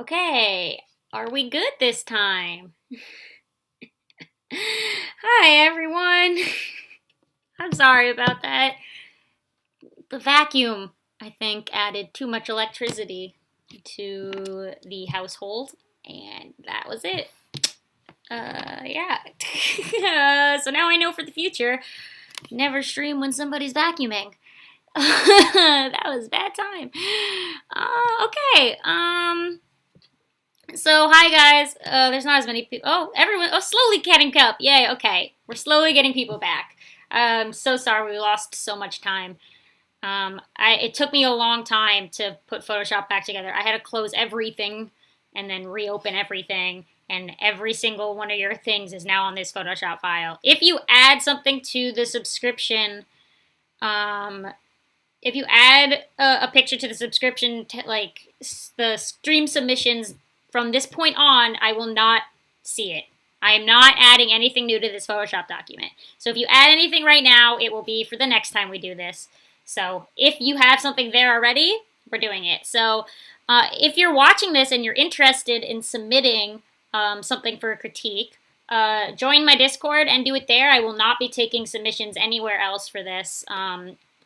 Okay, are we good this time? Hi, everyone. I'm sorry about that. The vacuum, I think, added too much electricity to the household, and that was it. Yeah. So now I know for the future, never stream when somebody's vacuuming. That was a bad time. Okay. So hi guys. There's not as many people. Oh, everyone. Oh, slowly getting up. Yay. Okay, we're slowly getting people back. So sorry we lost so much time. It took me a long time to put Photoshop back together. I had to close everything and then reopen everything, and every single one of your things is now on this Photoshop file. If you add something to the subscription, um, if you add a picture to the subscription, like the stream submissions from this point on, I will not see it. I am not adding anything new to this Photoshop document. So if you add anything right now, it will be for the next time we do this. So if you have something there already, we're doing it. So if you're watching this and you're interested in submitting something for a critique, join my Discord and do it there. I will not be taking submissions anywhere else for this.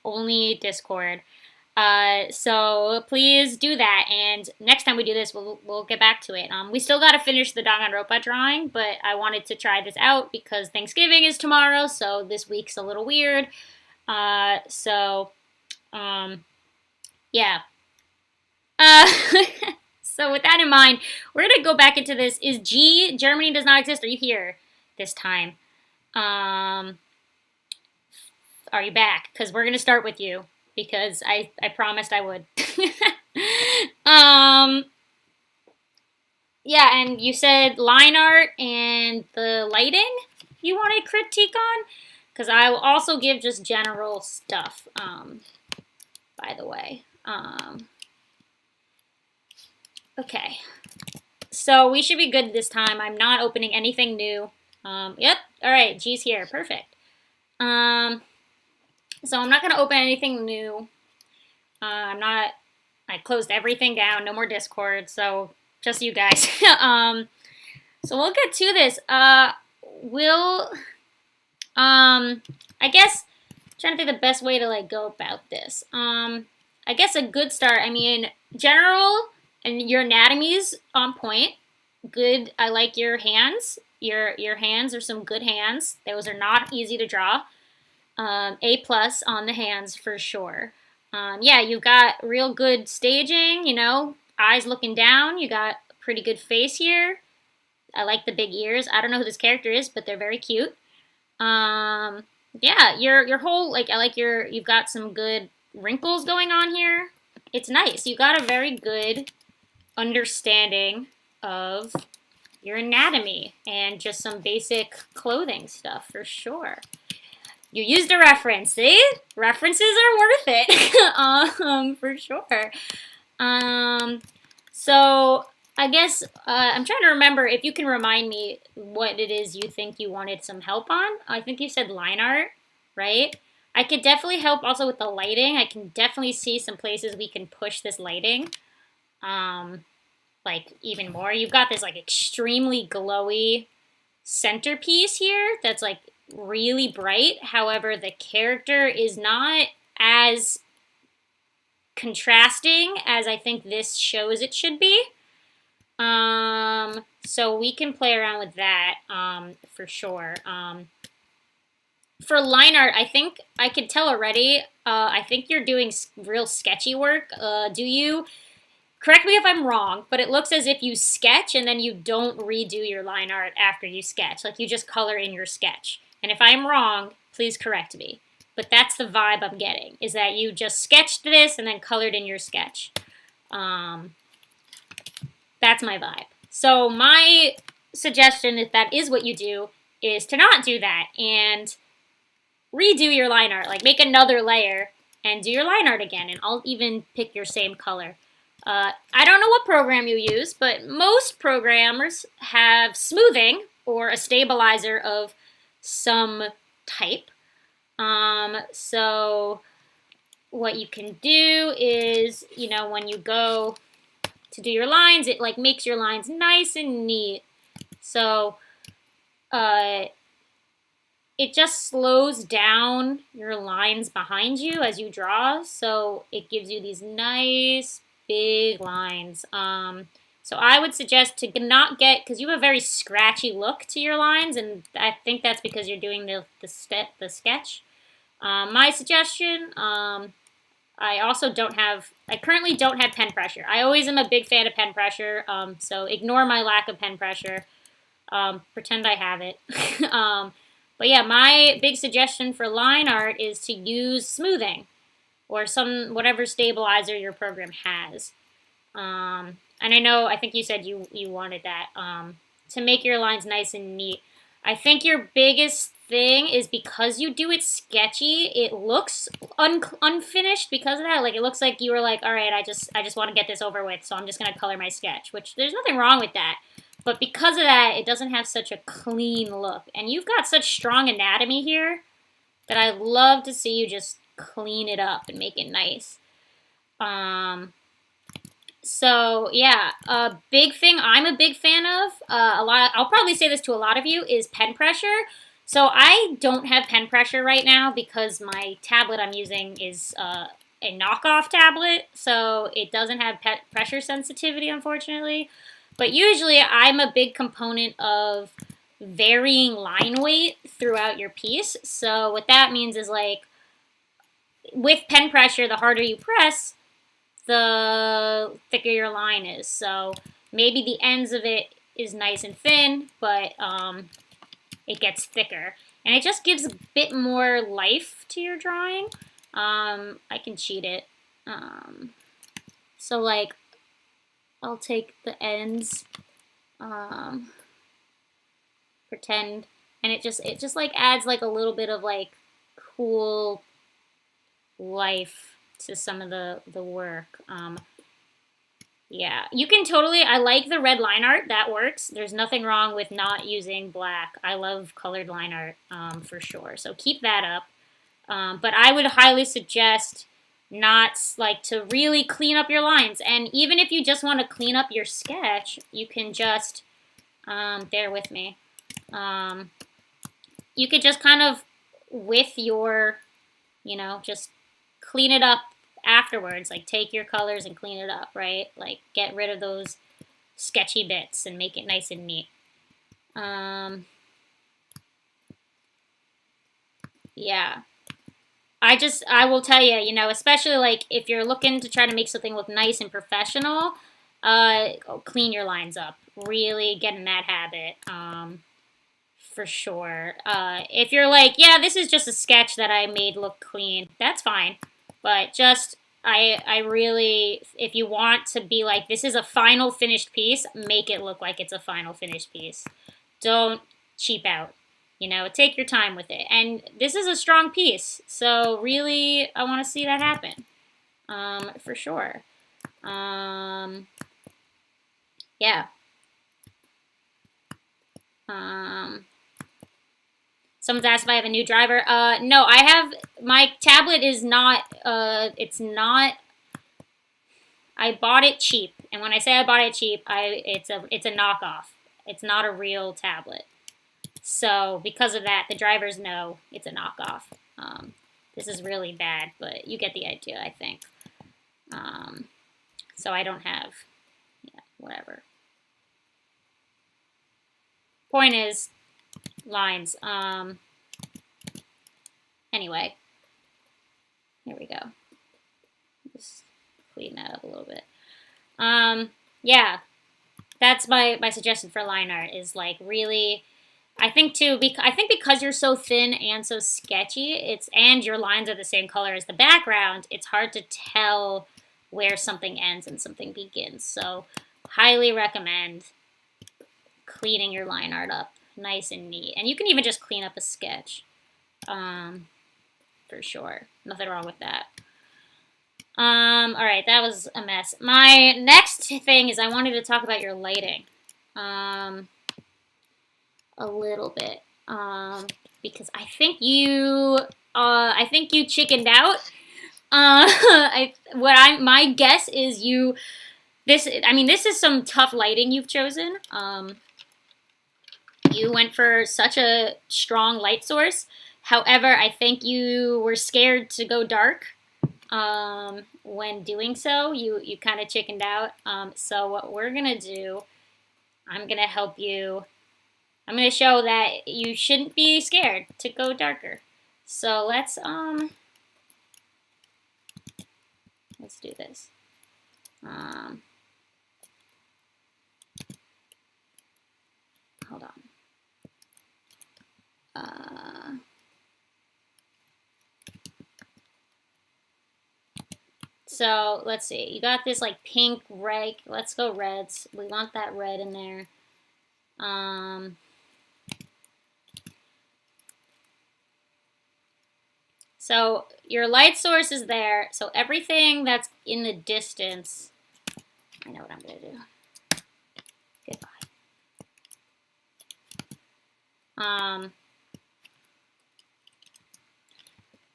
Only Discord. So please do that, and next time we do this, we'll get back to it. We still got to finish the Danganronpa drawing, but I wanted to try this out because Thanksgiving is tomorrow, so this week's a little weird. Yeah. So with that in mind, we're gonna go back into this. Is Germany does not exist? Are you here this time? Are you back? Because we're gonna start with you because I promised I would. Yeah, and you said line art and the lighting you want a critique on? Because I will also give just general stuff, by the way. Okay. So we should be good this time. I'm not opening anything new. Yep. All right. G's here. Perfect. So I'm not going to open anything new. I closed everything down. No more Discord. So just you guys. So we'll get to this. I guess, I'm trying to think the best way to go about this. I guess a good start. I mean, general and your anatomy's on point. Good. I like your hands. Your hands are some good hands. Those are not easy to draw. A plus on the hands for sure. Yeah, you got real good staging, eyes looking down. You got a pretty good face here. I like the big ears. I don't know who this character is, but they're very cute. Yeah, your whole, I like you've got some good wrinkles going on here. It's nice. You got a very good understanding of your anatomy and just some basic clothing stuff for sure. You used a reference, see? References are worth it, for sure. So I guess I'm trying to remember if you can remind me what it is you think you wanted some help on. I think you said line art, right? I could definitely help also with the lighting. I can definitely see some places we can push this lighting, even more. You've got this extremely glowy centerpiece here that's really bright. However, the character is not as contrasting as I think this shows it should be. So we can play around with that for sure. For line art, I think I could tell already. I think you're doing real sketchy work. Do you? Correct me if I'm wrong, but it looks as if you sketch and then you don't redo your line art after you sketch. You just color in your sketch. And if I'm wrong, please correct me. But that's the vibe I'm getting, is that you just sketched this and then colored in your sketch. That's my vibe. So my suggestion, if that is what you do, is to not do that and redo your line art. Make another layer and do your line art again. And I'll even pick your same color. I don't know what program you use, but most programmers have smoothing or a stabilizer of some type. So what you can do is, when you go to do your lines. It like makes your lines nice and neat. So it just slows down your lines behind you as you draw. So it gives you these nice big lines. So I would suggest to not get, because you have a very scratchy look to your lines, and I think that's because you're doing the sketch. My suggestion, I currently don't have pen pressure. I always am a big fan of pen pressure, so ignore my lack of pen pressure. Pretend I have it. But yeah, my big suggestion for line art is to use smoothing or whatever stabilizer your program has. And I think you said you wanted that, to make your lines nice and neat. I think your biggest thing is because you do it sketchy, it looks unfinished because of that. Like, it looks like you were like, all right, I just want to get this over with, so I'm just going to color my sketch, which there's nothing wrong with that. But because of that, it doesn't have such a clean look. And you've got such strong anatomy here that I love to see you just clean it up and make it nice. So yeah, a big thing I'm a big fan of, I'll probably say this to a lot of you, is pen pressure. So I don't have pen pressure right now because my tablet I'm using is a knockoff tablet, so it doesn't have pressure sensitivity, unfortunately. But usually I'm a big component of varying line weight throughout your piece. So what that means is, like, with pen pressure, the harder you press, the thicker your line is. So maybe the ends of it is nice and thin, but it gets thicker. And it just gives a bit more life to your drawing. I can cheat it. So, like, I'll take the ends, pretend, and it just like adds like a little bit of like cool life to some of the work. Yeah, you can totally, I like the red line art, that works. There's nothing wrong with not using black. I love colored line art, for sure. So keep that up. But I would highly suggest not like to really clean up your lines. And even if you just want to clean up your sketch, you can just, bear with me. You could just kind of, with your, just clean it up afterwards. Like, take your colors and clean it up, right? Like, get rid of those sketchy bits and make it nice and neat. Yeah. I will tell you, especially like if you're looking to try to make something look nice and professional, clean your lines up. Really get in that habit, for sure. If you're like, yeah, this is just a sketch that I made look clean, that's fine. But just, I really, if you want to be like, this is a final finished piece, make it look like it's a final finished piece. Don't cheap out. Take your time with it. And this is a strong piece, so really, I want to see that happen, for sure. Yeah. Someone's asked if I have a new driver. No, my tablet is not, it's not, I bought it cheap. And when I say I bought it cheap, it's a knockoff. It's not a real tablet. So because of that, the drivers know it's a knockoff. This is really bad, but you get the idea, I think. So I don't have, whatever. Point is, lines. Anyway, here we go. Just clean that up a little bit. Yeah, that's my suggestion for line art, is like really, I think too, because you're so thin and so sketchy, and your lines are the same color as the background, it's hard to tell where something ends and something begins. So highly recommend cleaning your line art up nice and neat. And you can even just clean up a sketch, for sure. Nothing wrong with that. All right, that was a mess. My next thing is I wanted to talk about your lighting. A little bit, because I think you chickened out. My guess is you this is some tough lighting you've chosen. You went for such a strong light source. However, I think you were scared to go dark. When doing so, you kind of chickened out. So what we're gonna do, I'm gonna help you. I'm gonna show that you shouldn't be scared to go darker. So let's do this. Hold on. So let's see. You got this like pink, red. Let's go reds. We want that red in there. So your light source is there. So everything that's in the distance, I know what I'm gonna do. Goodbye.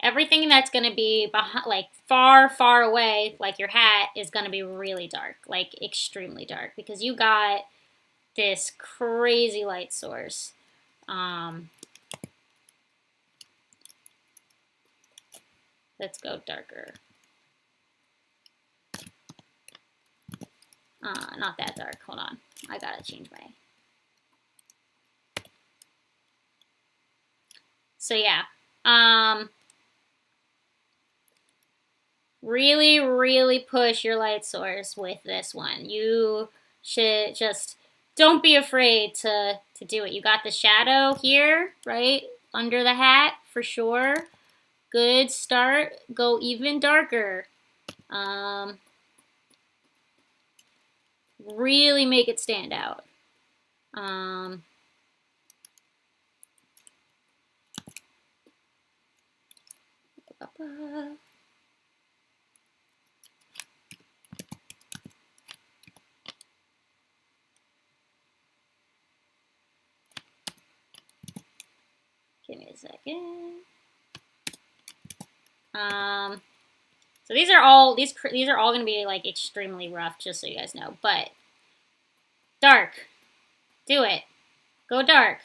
Everything that's going to be behind, like far, far away, like your hat, is going to be really dark, like extremely dark, because you got this crazy light source. Let's go darker. Not that dark. Hold on. I gotta change my... So yeah. Really, really push your light source with this one. You should just... Don't be afraid to do it. You got the shadow here, right? Under the hat, for sure. Good start. Go even darker. Really make it stand out. Give me a second. So these are all going to be like extremely rough, just so you guys know. But dark, do it. Go dark.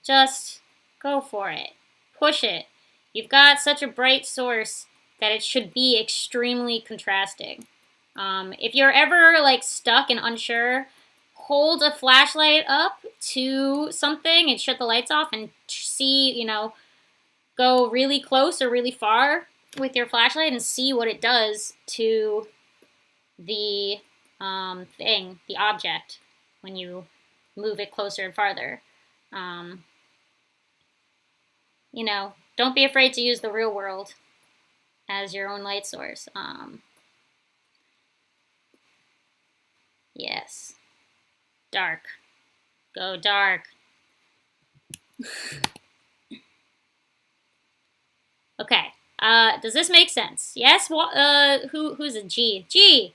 Just go for it. Push it. You've got such a bright source that it should be extremely contrasting. If you're ever like stuck and unsure, hold a flashlight up to something and shut the lights off and see, you know, go really close or really far with your flashlight and see what it does to the thing, the object, when you move it closer and farther. You know, don't be afraid to use the real world as your own light source. Yes. Dark. Go dark. Okay. Does this make sense? Yes? Who's a G? G!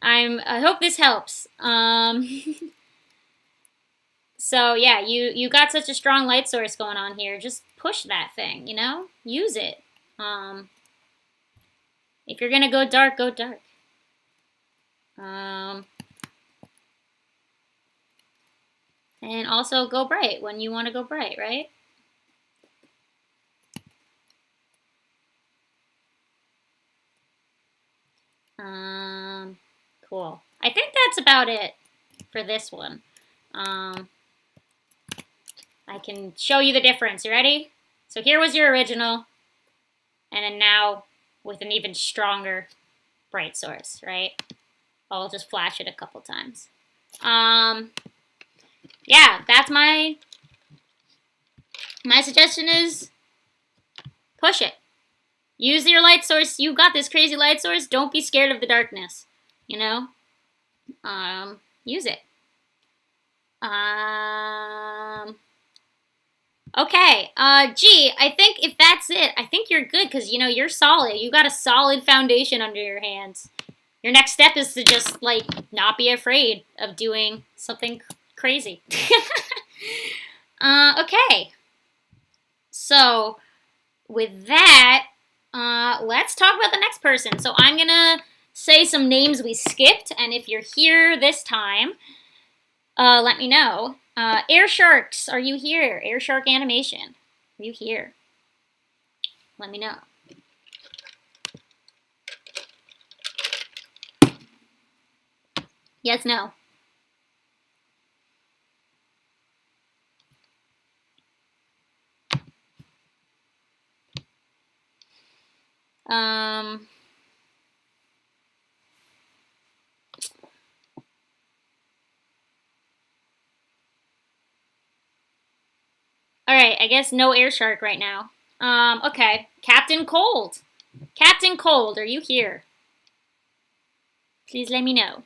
I hope this helps. So yeah, you got such a strong light source going on here. Just push that thing, you know? Use it. If you're gonna go dark, go dark. And also go bright when you want to go bright, right? Cool. I think that's about it for this one. I can show you the difference. You ready? So here was your original, and then now with an even stronger bright source, right? I'll just flash it a couple times. Yeah, that's my suggestion is push it. Use your light source. You got this crazy light source. Don't be scared of the darkness. You know? Use it. Okay. G, I think if that's it, I think you're good because, you know, you're solid. You got a solid foundation under your hands. Your next step is to just, like, not be afraid of doing something crazy. Okay. So, with that, let's talk about the next person. So I'm gonna say some names we skipped, and if you're here this time, let me know. Air Sharks, are you here? Air Shark Animation, are you here? Let me know. Yes, no. All right, I guess no Air Shark right now. Okay, Captain Cold. Captain Cold, are you here? Please let me know.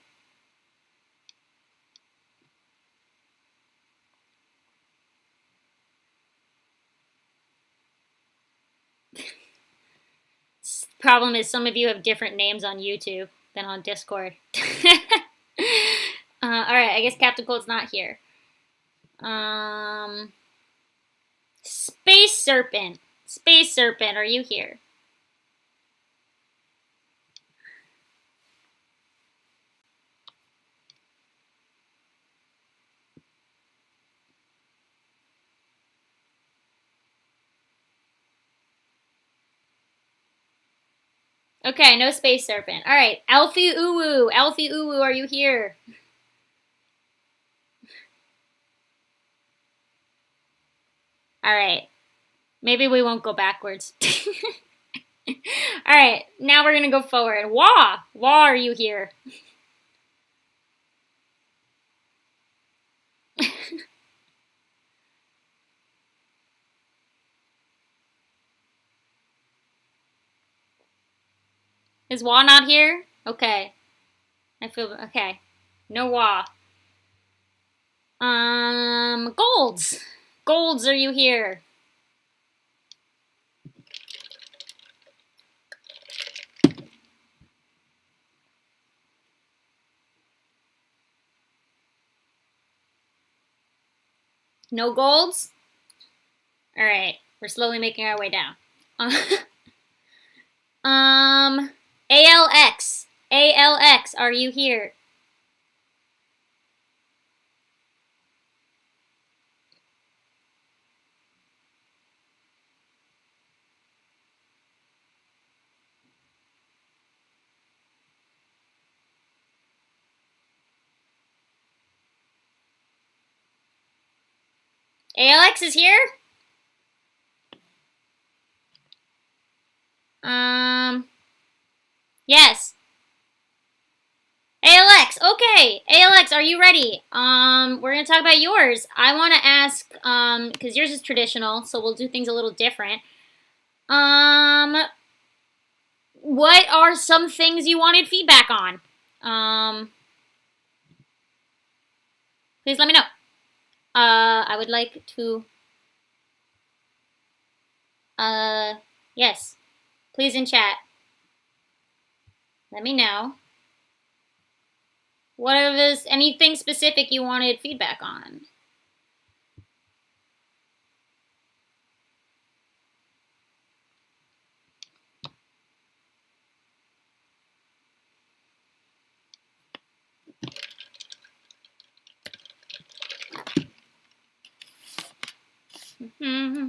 Problem is, some of you have different names on YouTube than on Discord. Alright, I guess Captain Cold's not here. Space Serpent. Space Serpent, are you here? Okay, no Space Serpent. Alright, Alfie Uwu. Alfie Uwu, are you here? Alright. Maybe we won't go backwards. Alright, now we're gonna go forward. Wah! Wah, are you here? Is Wah not here? Okay. I feel okay. No Wah. Golds. Golds, are you here? No Golds? Alright, we're slowly making our way down. ALX. ALX, are you here? ALX is here? Yes. ALX, okay. ALX, are you ready? We're gonna talk about yours. I wanna ask, because yours is traditional, so we'll do things a little different. What are some things you wanted feedback on? Please let me know. I would like to, yes. Please in chat. Let me know. What is anything specific you wanted feedback on? Mm-hmm.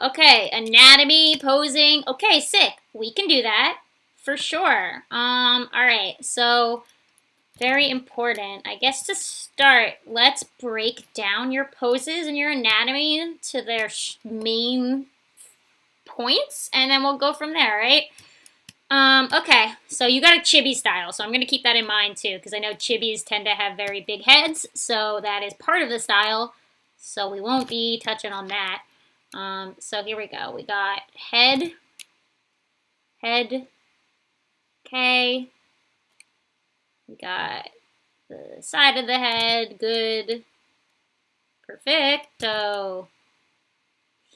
Okay, anatomy, posing. Okay, sick. We can do that for sure. All right. So, very important. I guess to start, let's break down your poses and your anatomy to their main points, and then we'll go from there, right? Okay, so you got a chibi style, so I'm going to keep that in mind too, because I know chibis tend to have very big heads, so that is part of the style, so we won't be touching on that. So here we go. We got head, okay. We got the side of the head, good, perfecto.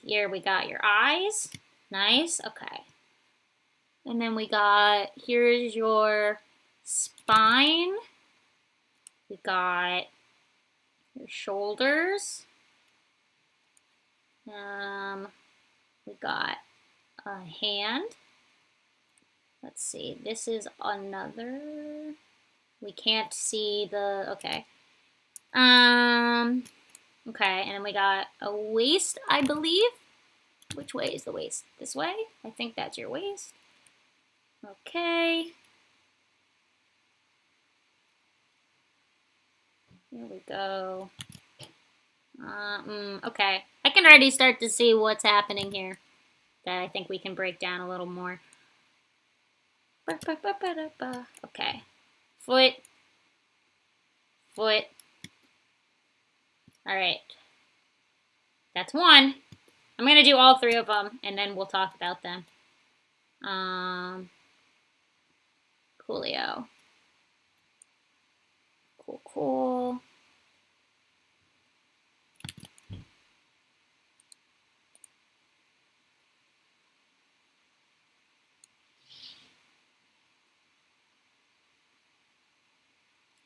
Here we got your eyes, nice, okay. And then we got, here's your spine. We got your shoulders. We got a hand. Let's see, this is another, we can't see the, okay. Okay, and then we got a waist, I believe. Which way is the waist? This way? I think that's your waist. Okay. Here we go. Okay. I can already start to see what's happening here that I think we can break down a little more. Okay. Foot. Foot. Alright. That's one. I'm going to do all three of them, and then we'll talk about them. Coolio. Cool.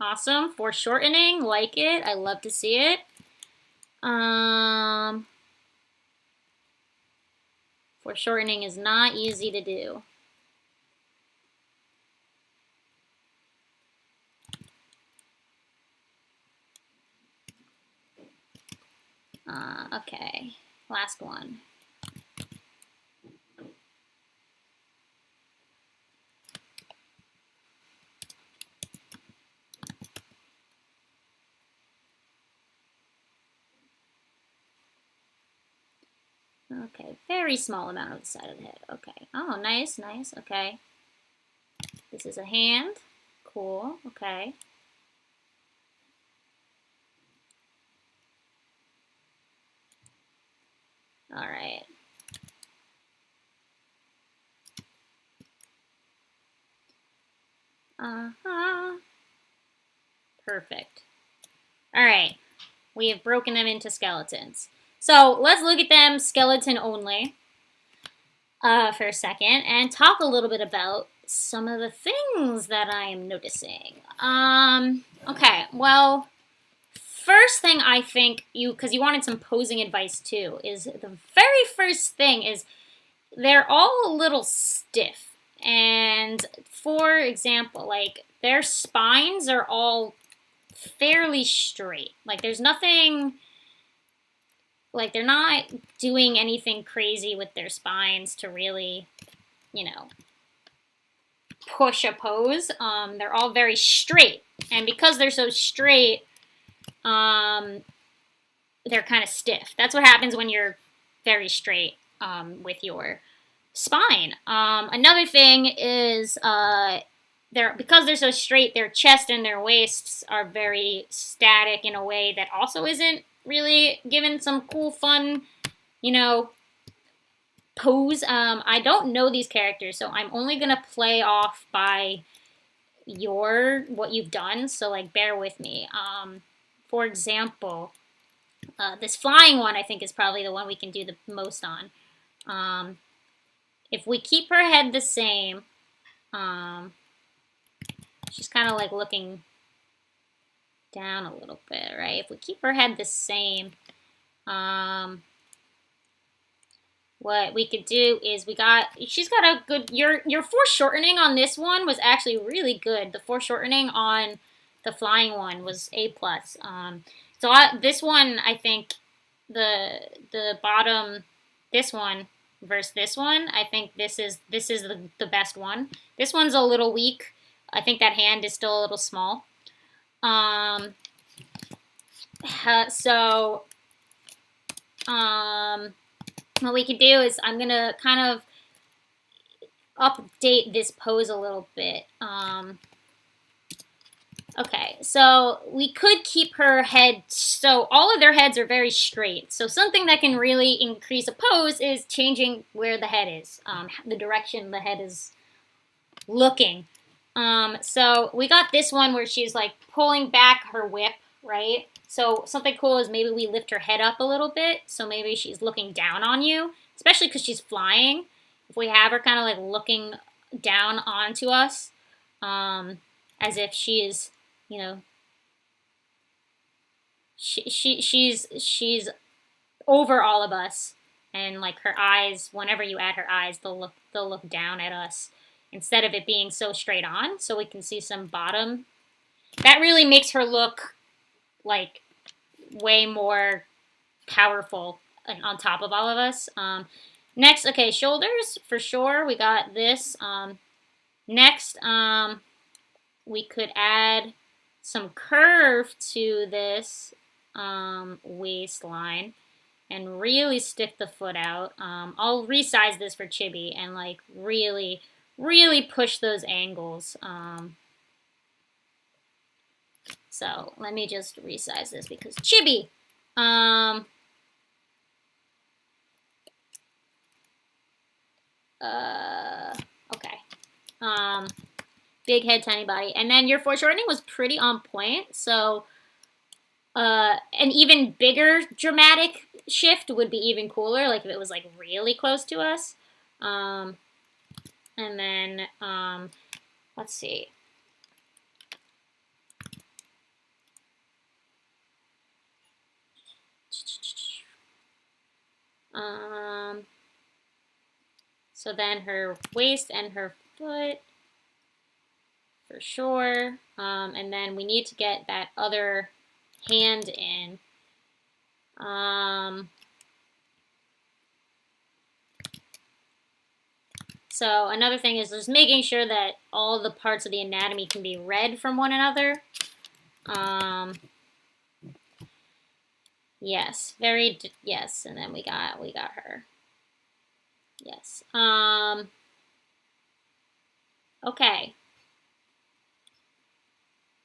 Awesome. Foreshortening, like it. I love to see it. Foreshortening is not easy to do. Okay, last one. Okay, very small amount of the side of the head. Okay. Oh, nice. Okay. This is a hand. Cool. Okay. All right. Perfect. All right. We have broken them into skeletons. So let's look at them skeleton only for a second and talk a little bit about some of the things that I am noticing. Okay, well, first thing I think because you wanted some posing advice too, is the very first thing is they're all a little stiff. And for example, like their spines are all fairly straight. Like there's nothing, like they're not doing anything crazy with their spines to really, push a pose. They're all very straight. And because they're so straight, they're kind of stiff. That's what happens when you're very straight with your spine. Another thing is because they're so straight, their chest and their waists are very static in a way that also isn't really giving some cool, fun, pose. I don't know these characters, so I'm only gonna play off by what you've done. So like, bear with me. For example, this flying one I think is probably the one we can do the most on. If we keep her head the same, she's kind of like looking down a little bit, right? If we keep her head the same, what we could do is she's got a good, your foreshortening on this one was actually really good. The foreshortening on the flying one was A+. This one, I think the bottom, this one versus this one, I think this is the best one. This one's a little weak. I think that hand is still a little small. What we could do is I'm gonna kind of update this pose a little bit. Okay, so we could keep her head, so all of their heads are very straight. So something that can really increase a pose is changing where the head is, the direction the head is looking. So we got this one where she's like pulling back her whip, right? So something cool is maybe we lift her head up a little bit, so maybe she's looking down on you, especially because she's flying. If we have her kind of like looking down onto us, as if she is, she's over all of us, and like her eyes, whenever you add her eyes, they'll look down at us instead of it being so straight on, so we can see some bottom. That really makes her look like way more powerful on top of all of us. Next, okay, shoulders for sure. We got this. Next, we could add some curve to this waistline and really stick the foot out. I'll resize this for Chibi and like really, really push those angles. So let me just resize this because Chibi. Okay. Big head, tiny body. And then your foreshortening was pretty on point. So an even bigger dramatic shift would be even cooler, like if it was like really close to us. And then let's see. So then her waist and her foot for sure. And then we need to get that other hand in. So another thing is just making sure that all the parts of the anatomy can be read from one another. Yes, yes, and then we got her. Yes. Okay.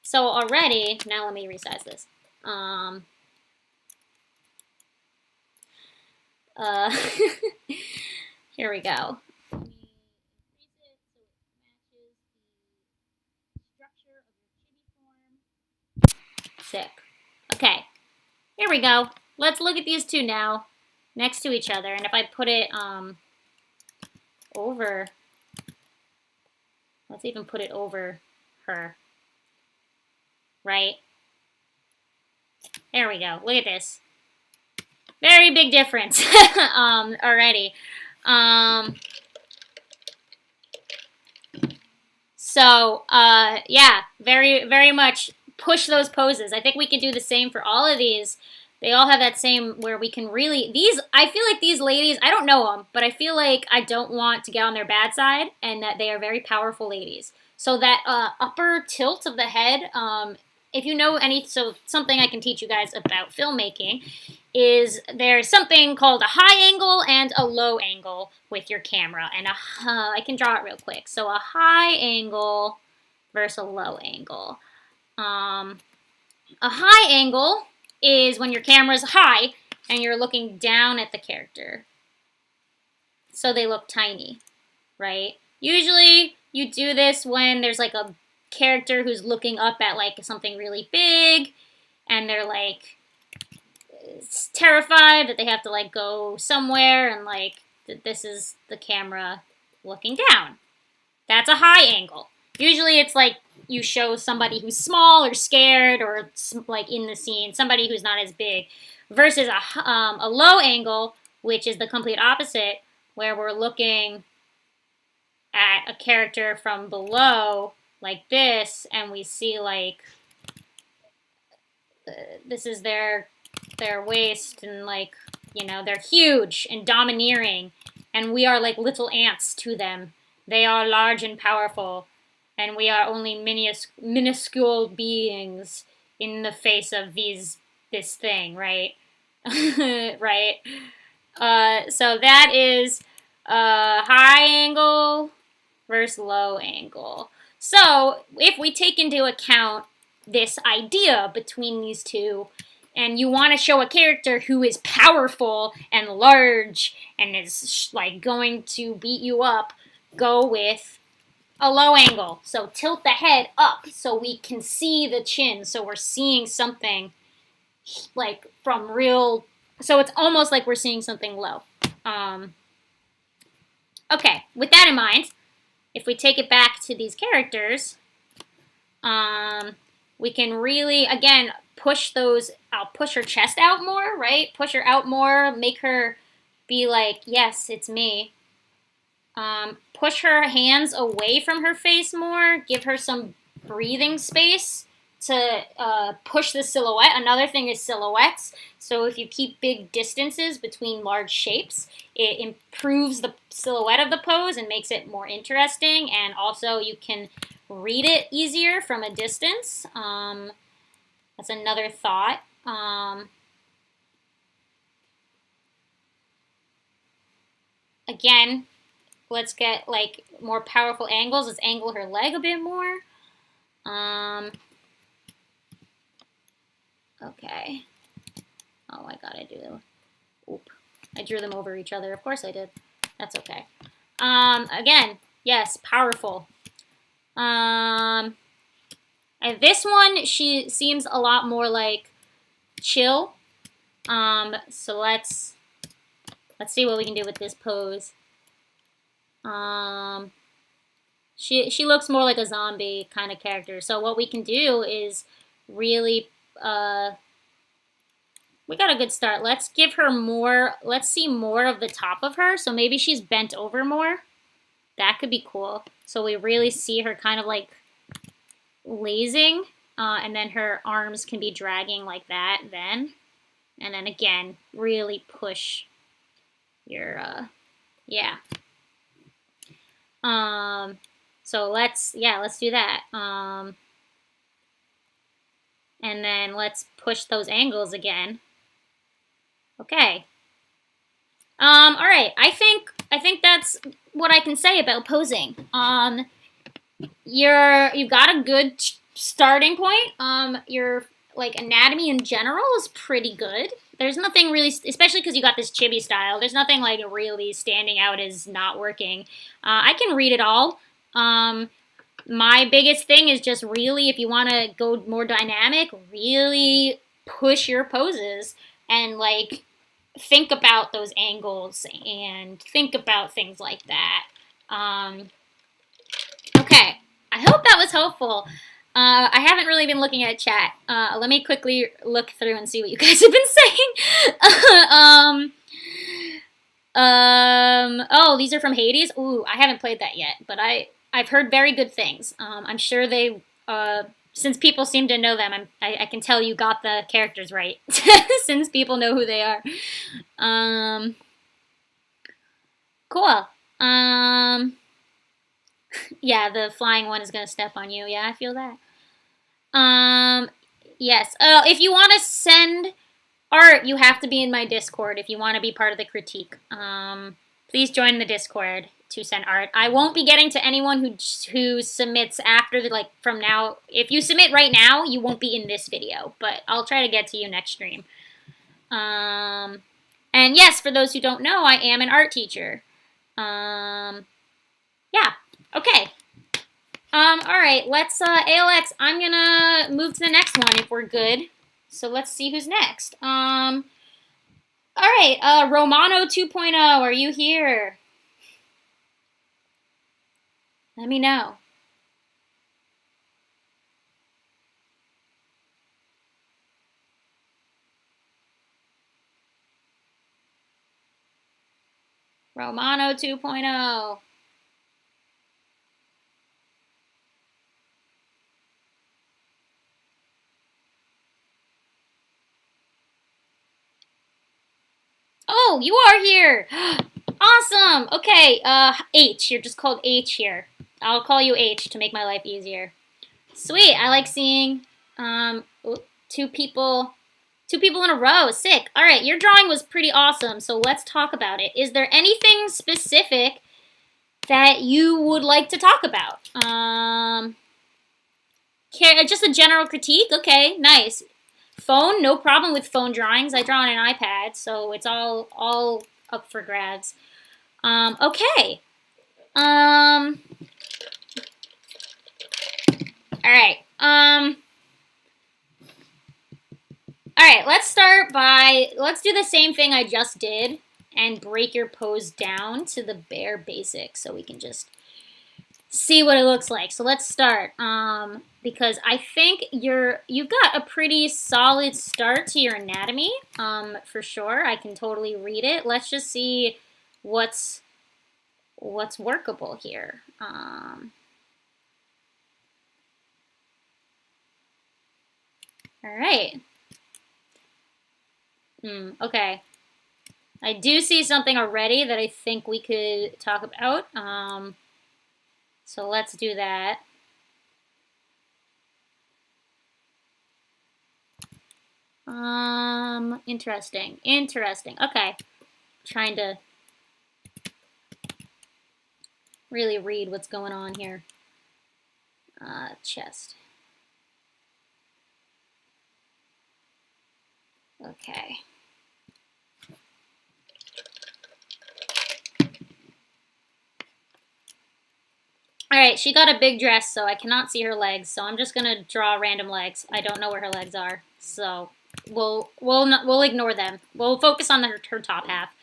So already, now let me resize this. Here we go. Sick. Okay. Here we go. Let's look at these two now, next to each other. And if I put it over, let's even put it over her. Right? There we go. Look at this. Very big difference already. So, yeah, very, very much push those poses. I think we can do the same for all of these. They all have that same where we can really, I feel like these ladies, I don't know them, but I feel like I don't want to get on their bad side and that they are very powerful ladies. So that upper tilt of the head, if you know so something I can teach you guys about filmmaking is there's something called a high angle and a low angle with your camera. And I can draw it real quick. So a high angle versus a low angle. A high angle is when your camera's high and you're looking down at the character. So they look tiny, right? Usually you do this when there's like a character who's looking up at like something really big and they're like terrified that they have to like go somewhere and like this is the camera looking down. That's a high angle. Usually it's like you show somebody who's small or scared or like in the scene, somebody who's not as big, versus a low angle, which is the complete opposite, where we're looking at a character from below like this, and we see like this is their waist, and like, you know, they're huge and domineering, and we are like little ants to them. They are large and powerful, and we are only minuscule beings in the face of this thing, right? Right? So that is high angle versus low angle. So if we take into account this idea between these two, and you want to show a character who is powerful and large and is like going to beat you up, go with a low angle. So tilt the head up so we can see the chin. So we're seeing something like from real, so it's almost like we're seeing something low. Okay, with that in mind, if we take it back to these characters, we can really, again, push those, I'll push her chest out more, right? Push her out more, make her be like, yes, it's me. Push her hands away from her face more, give her some breathing space to push the silhouette. Another thing is silhouettes. So if you keep big distances between large shapes, it improves the silhouette of the pose and makes it more interesting. And also you can read it easier from a distance. That's another thought. Again, let's get like more powerful angles. Let's angle her leg a bit more. Okay. Oh, I gotta do. Oop. I drew them over each other. Of course I did. That's okay. Again, yes, powerful. And this one, she seems a lot more like chill. So let's see what we can do with this pose. She looks more like a zombie kind of character. So what we can do is really, we got a good start. Let's give her more, let's see more of the top of her. So maybe she's bent over more. That could be cool. So we really see her kind of like lazing, and then her arms can be dragging like that then. And then again, really push your, yeah. So let's do that. And then let's push those angles again. Okay. All right. I think that's what I can say about posing. You've got a good starting point. Your like anatomy in general is pretty good. There's nothing really, especially because you got this chibi style, there's nothing like really standing out as not working. I can read it all. My biggest thing is just really, if you want to go more dynamic, really push your poses and like think about those angles and think about things like that. Okay, I hope that was helpful. I haven't really been looking at chat. Let me quickly look through and see what you guys have been saying. Oh, these are from Hades? Ooh, I haven't played that yet, but I've heard very good things. I'm sure they, since people seem to know them, I can tell you got the characters right, since people know who they are. Cool. Yeah, the flying one is going to step on you. Yeah, I feel that. Yes. If you want to send art, you have to be in my Discord if you want to be part of the critique. Please join the Discord to send art. I won't be getting to anyone who submits after from now. If you submit right now, you won't be in this video, but I'll try to get to you next stream. And yes, for those who don't know, I am an art teacher. Yeah. Okay. All right, let's, ALX, I'm gonna move to the next one if we're good. So let's see who's next. All right, Romano 2.0, are you here? Let me know. Romano 2.0. Oh, you are here. Awesome. Okay, H. You're just called H here. I'll call you H to make my life easier. Sweet. I like seeing two people in a row. Sick. All right, your drawing was pretty awesome, so let's talk about it. Is there anything specific that you would like to talk about? Just a general critique? Okay, nice. Phone, no problem with phone drawings. I draw on an iPad, so it's all up for grabs. Okay. All right. All right, let's do the same thing I just did and break your pose down to the bare basics so we can just see what it looks like. So let's start. Because I think you've got a pretty solid start to your anatomy. For sure, I can totally read it. Let's just see what's workable here. All right. Okay. I do see something already that I think we could talk about. So let's do that. Interesting. Okay. Trying to really read what's going on here. Chest. Okay. Alright, she got a big dress, so I cannot see her legs, so I'm just gonna draw random legs. I don't know where her legs are, so we'll ignore them. We'll focus on her top half.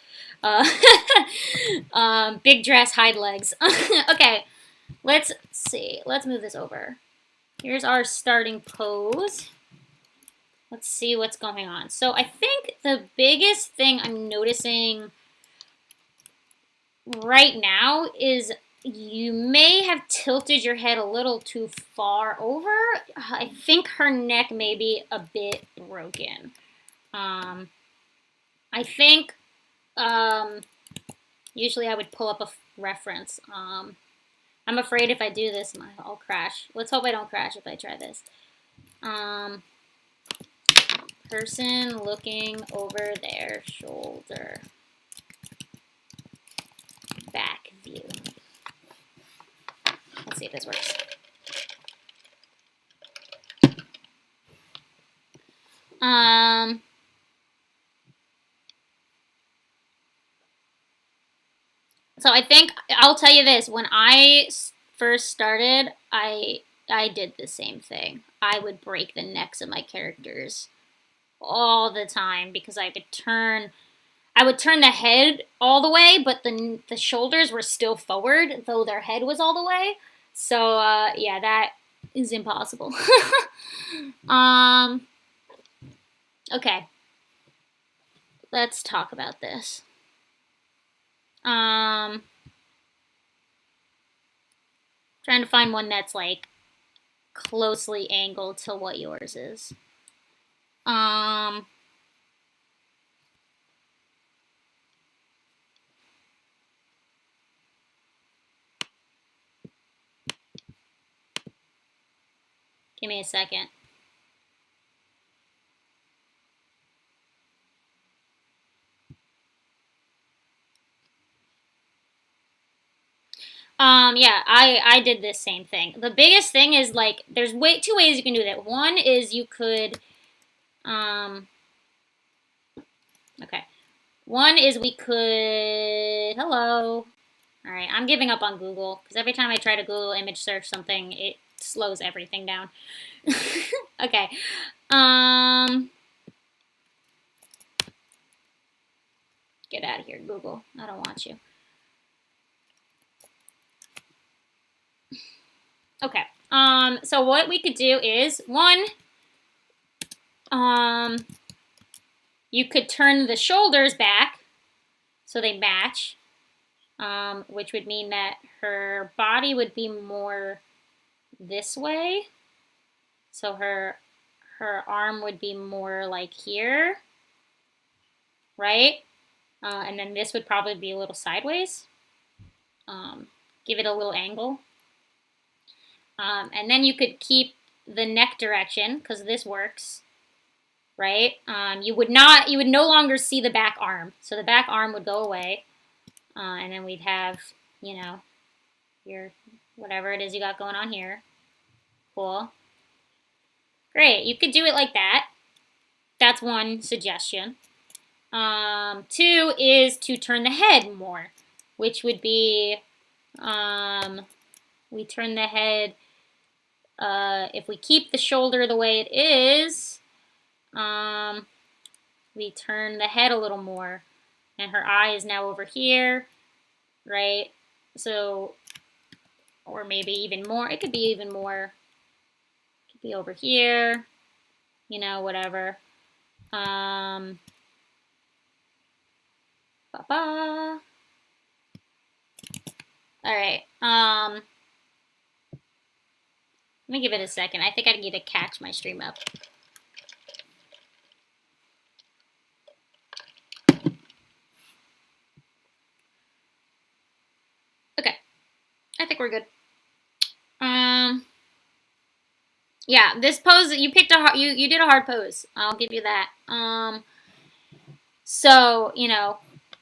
Big dress, hide legs. Okay, let's see. Let's move this over. Here's our starting pose. Let's see what's going on. So I think the biggest thing I'm noticing right now is you may have tilted your head a little too far over. I think her neck may be a bit broken. I think usually I would pull up a reference. I'm afraid if I do this, I'll crash. Let's hope I don't crash if I try this. Person looking over their shoulder. Back view. Let's see if this works. So I think I'll tell you this. When I first started, I did the same thing. I would break the necks of my characters all the time because I would turn the head all the way, but the shoulders were still forward, though their head was all the way. So yeah, that is impossible. Okay, let's talk about this. Trying to find one that's like closely angled to what yours is. Give me a second. Yeah, I did this same thing. The biggest thing is like there's two ways you can do that. One is you could okay. One is we could hello. All right, I'm giving up on Google because every time I try to Google image search something, it slows everything down. Okay. Get out of here, Google. I don't want you. Okay. So what we could do is one, you could turn the shoulders back so they match, which would mean that her body would be more this way. So her arm would be more like here, right? And then this would probably be a little sideways. Give it a little angle. And then you could keep the neck direction because this works, right? You would no longer see the back arm. So the back arm would go away. And then we'd have, you know, your whatever it is you got going on here. Cool. Great. You could do it like that. That's one suggestion. Two is to turn the head more, which would be we turn the head, if we keep the shoulder the way it is, we turn the head a little more, and her eye is now over here, right? So or maybe even more. It could be even more. It could be over here, you know, whatever. Ba-ba. All right. Let me give it a second. I think I need to catch my stream up. Okay. I think we're good. Yeah, this pose, you picked a hard, you did a hard pose. I'll give you that. So, you know,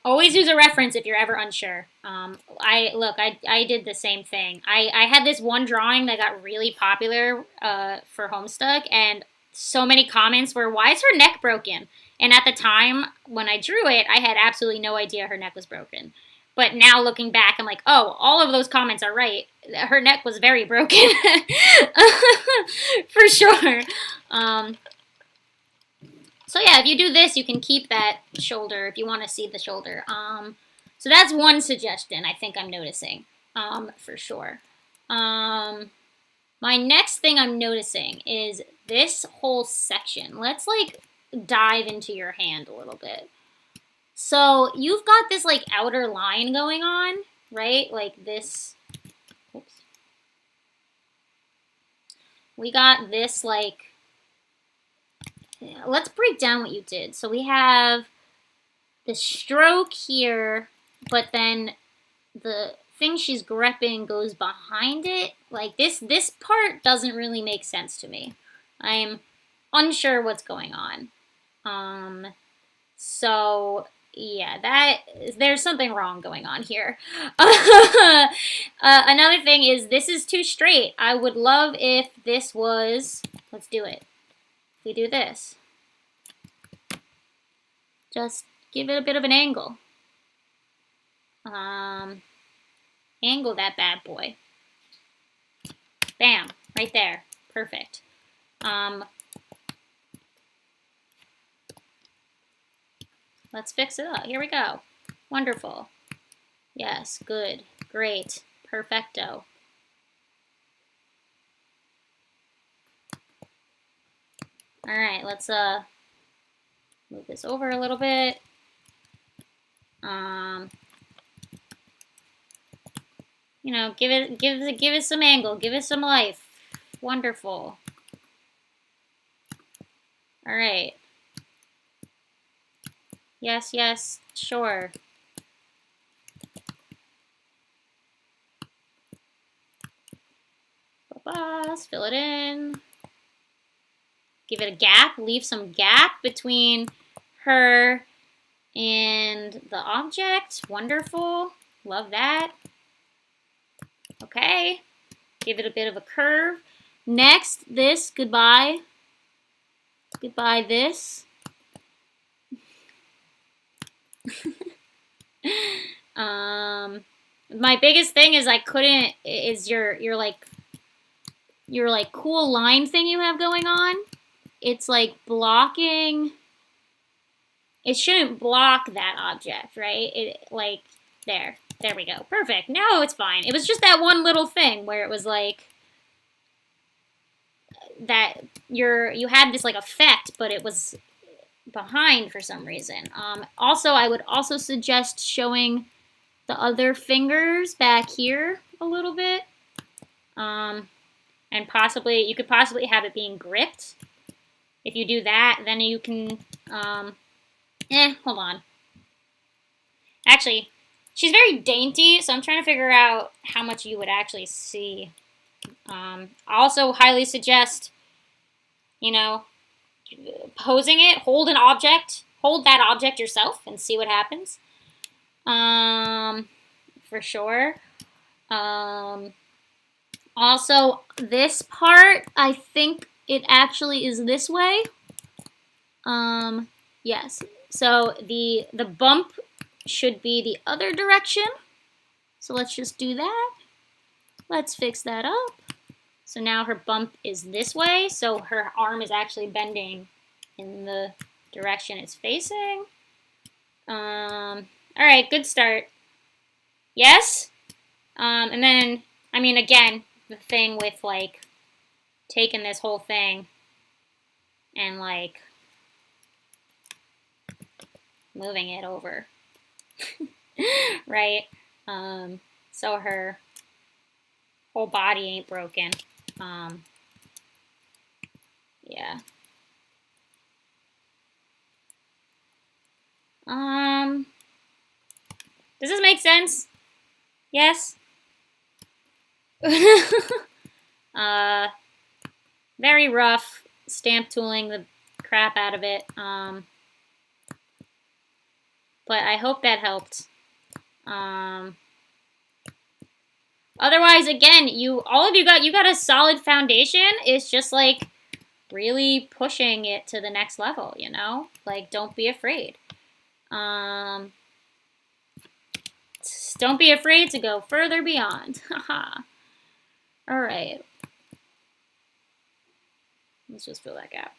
always use a reference if you're ever unsure. I did the same thing. I had this one drawing that got really popular for Homestuck, and so many comments were, why is her neck broken? And at the time, when I drew it, I had absolutely no idea her neck was broken. But now looking back, I'm like, oh, all of those comments are right. Her neck was very broken. For sure. So yeah, if you do this, you can keep that shoulder if you want to see the shoulder. So that's one suggestion I think I'm noticing, for sure. My next thing I'm noticing is this whole section. Let's like dive into your hand a little bit. So you've got this like outer line going on, right? Like this. Oops. We got this like, let's break down what you did. So we have the stroke here, but then the thing she's grepping goes behind it. Like this part doesn't really make sense to me. I'm unsure what's going on. So yeah, there's something wrong going on here. Another thing is this is too straight. I would love if this was, let's do it. We do this. Just give it a bit of an angle. Angle that bad boy. Bam, right there. Perfect. Let's fix it up. Here we go. Wonderful. Yes, good, great, perfecto. All right, let's move this over a little bit. You know, give it some angle, give it some life. Wonderful. All right. Yes, yes, sure. Let's fill it in. Give it a gap, leave some gap between her and the object. Wonderful. Love that. Okay. Give it a bit of a curve. Next, this, goodbye. Goodbye, this. My biggest thing is your like cool line thing you have going on. It's like blocking. It shouldn't block that object, right? It like there we go. Perfect. No, it's fine. It was just that one little thing where it was like that you had this like effect, but it was behind for some reason. Also, I would also suggest showing the other fingers back here a little bit. And you could possibly have it being gripped. If you do that, then you can, hold on. Actually, she's very dainty, so I'm trying to figure out how much you would actually see. I also highly suggest, you know, posing it, hold that object yourself and see what happens. For sure. Also, this part, I think it actually is this way. Yes. So the bump should be the other direction. So let's just do that. Let's fix that up. So now her bump is this way. So her arm is actually bending in the direction it's facing. All right, good start. Yes. And then I mean, again, the thing with, like, taking this whole thing and, like, moving it over, right? So her whole body ain't broken. Yeah. Does this make sense? Yes? Very rough. Stamp tooling the crap out of it. But I hope that helped. Otherwise, again, you got a solid foundation. It's just like really pushing it to the next level, you know? Like, don't be afraid. Don't be afraid to go further beyond. Haha. All right. Let's just fill that gap.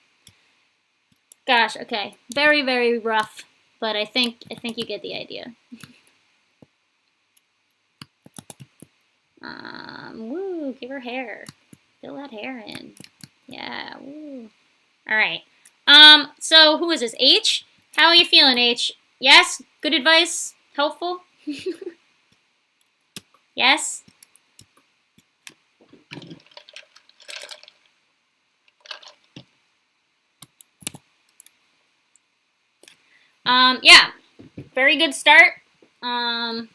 Gosh, okay. Very, very rough, but I think you get the idea. Woo, give her hair. Fill that hair in. Yeah, woo. All right. So who is this? H? How are you feeling, H? Yes? Good advice? Helpful? Yes? Yeah. Very good start. Let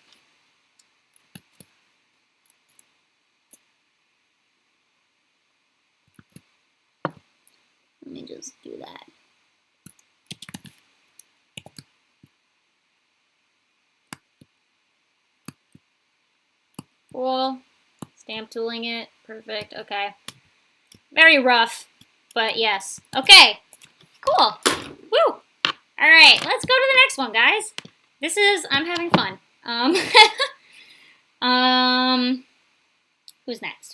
me just do that. Cool. Stamp tooling it. Perfect. Okay. Very rough, but yes. Okay. Cool. Woo. All right. Let's go to the next one, guys. I'm having fun. Who's next?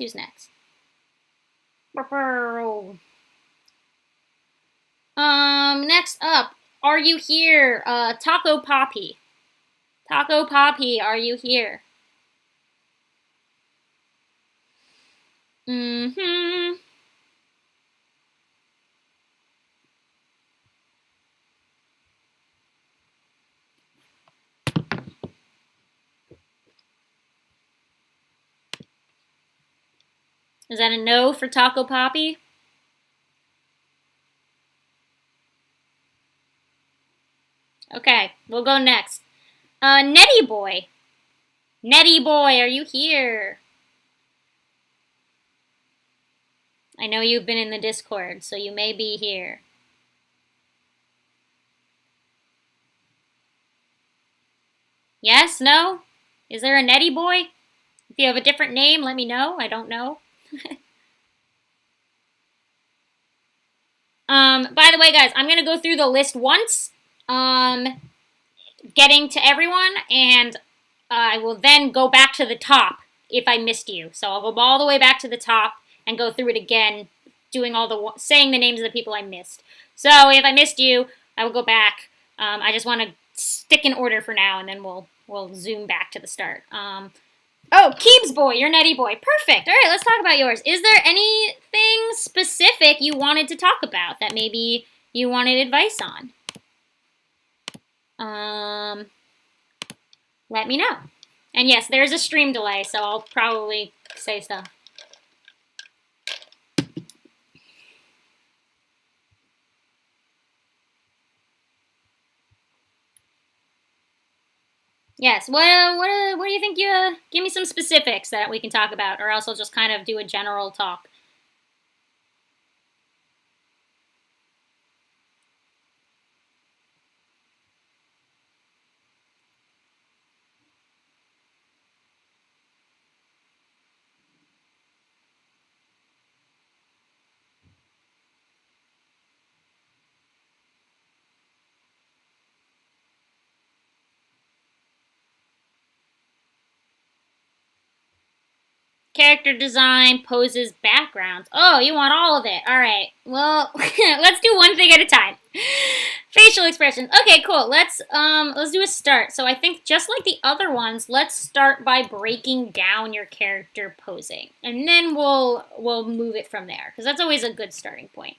Next up, are you here? Taco Poppy. Taco Poppy, are you here? Mm-hmm. Is that a no for Taco Poppy? Okay, we'll go next. Netty Boy. Netty Boy, are you here? I know you've been in the Discord, so you may be here. Yes? No? Is there a Netty Boy? If you have a different name, let me know. I don't know. By the way, guys, I'm going to go through the list once, getting to everyone, and I will then go back to the top if I missed you. So I'll go all the way back to the top and go through it again, saying the names of the people I missed. So if I missed you, I will go back. I just want to stick in order for now, and then we'll zoom back to the start. Oh, Keebs Boy, you're Netty Boy. Perfect. All right, let's talk about yours. Is there anything specific you wanted to talk about that maybe you wanted advice on? Let me know. And yes, there's a stream delay, so I'll probably say stuff. Yes, well, what do you think? Give me some specifics that we can talk about, or else I'll just kind of do a general talk. Character design, poses, backgrounds. Oh, you want all of it. All right. Well, let's do one thing at a time. Facial expressions. Okay, cool. Let's do a start. So I think just like the other ones, let's start by breaking down your character posing, and then we'll move it from there because that's always a good starting point.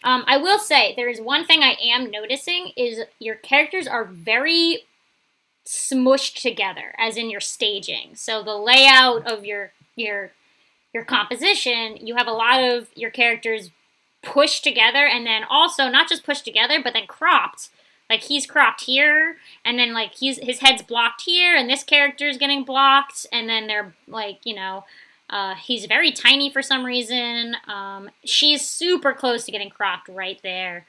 I will say there is one thing I am noticing is your characters are very smushed together, as in your staging. So the layout of your composition, you have a lot of your characters pushed together, and then also not just pushed together, but then cropped. Like he's cropped here, and then like his head's blocked here, and this character is getting blocked, and then they're like, you know, he's very tiny for some reason. She's super close to getting cropped right there.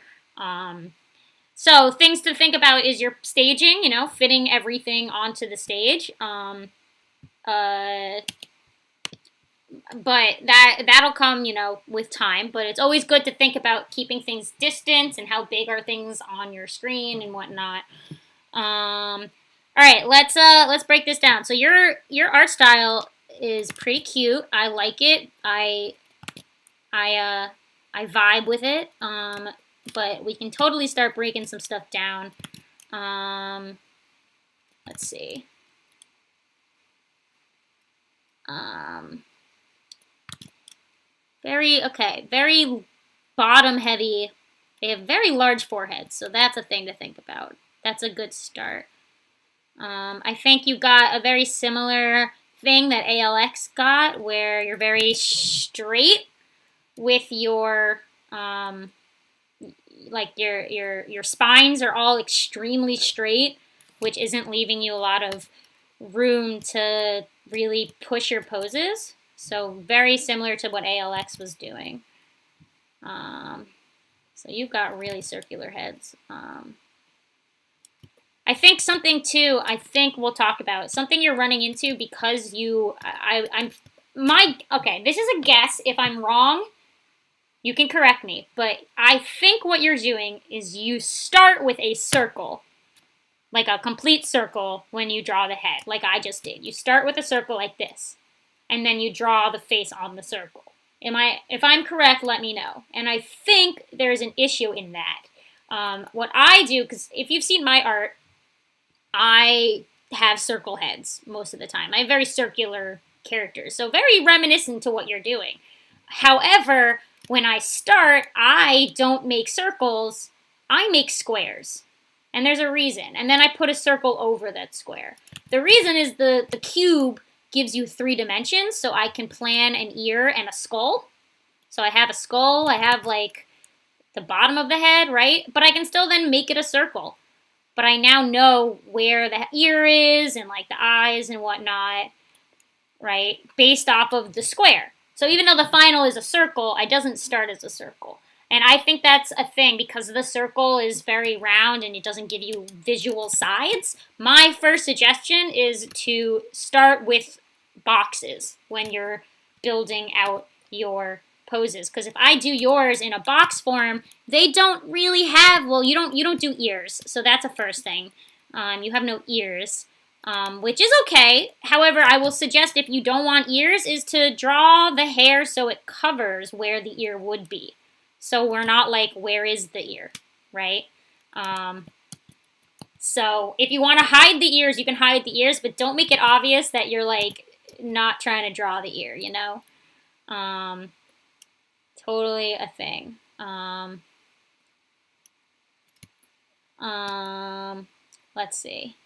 So things to think about is your staging, you know, fitting everything onto the stage. But that'll come, you know, with time. But it's always good to think about keeping things distant and how big are things on your screen and whatnot. All right, let's break this down. So your art style is pretty cute. I like it. I vibe with it. But we can totally start breaking some stuff down. Let's see. Very bottom heavy. They have very large foreheads, so that's a thing to think about. That's a good start. I think you got a very similar thing that ALX got, where you're very straight with your like your spines are all extremely straight, which isn't leaving you a lot of room to really push your poses. So very similar to what ALX was doing. So you've got really circular heads. I think something too, I think we'll talk about, something you're running into because okay, this is a guess. If I'm wrong, you can correct me, but I think what you're doing is you start with a circle, like a complete circle when you draw the head, like I just did. You start with a circle like this, and then you draw the face on the circle. If I'm correct, let me know. And I think there's an issue in that. What I do, because if you've seen my art, I have circle heads most of the time. I have very circular characters, so very reminiscent to what you're doing. However, when I start, I don't make circles, I make squares. And there's a reason. And then I put a circle over that square. The reason is the cube gives you 3 dimensions, so I can plan an ear and a skull. So I have a skull, I have like the bottom of the head, right? But I can still then make it a circle. But I now know where the ear is and like the eyes and whatnot, right? Based off of the square. So even though the final is a circle, it doesn't start as a circle. And I think that's a thing because the circle is very round and it doesn't give you visual sides. My first suggestion is to start with boxes when you're building out your poses. Because if I do yours in a box form, they don't really have, well, you don't do ears. So that's a first thing. You have no ears. Which is okay. However, I will suggest if you don't want ears is to draw the hair so it covers where the ear would be. So we're not like, where is the ear, right? So if you want to hide the ears, you can hide the ears, but don't make it obvious that you're like not trying to draw the ear, you know? Totally a thing. Let's see.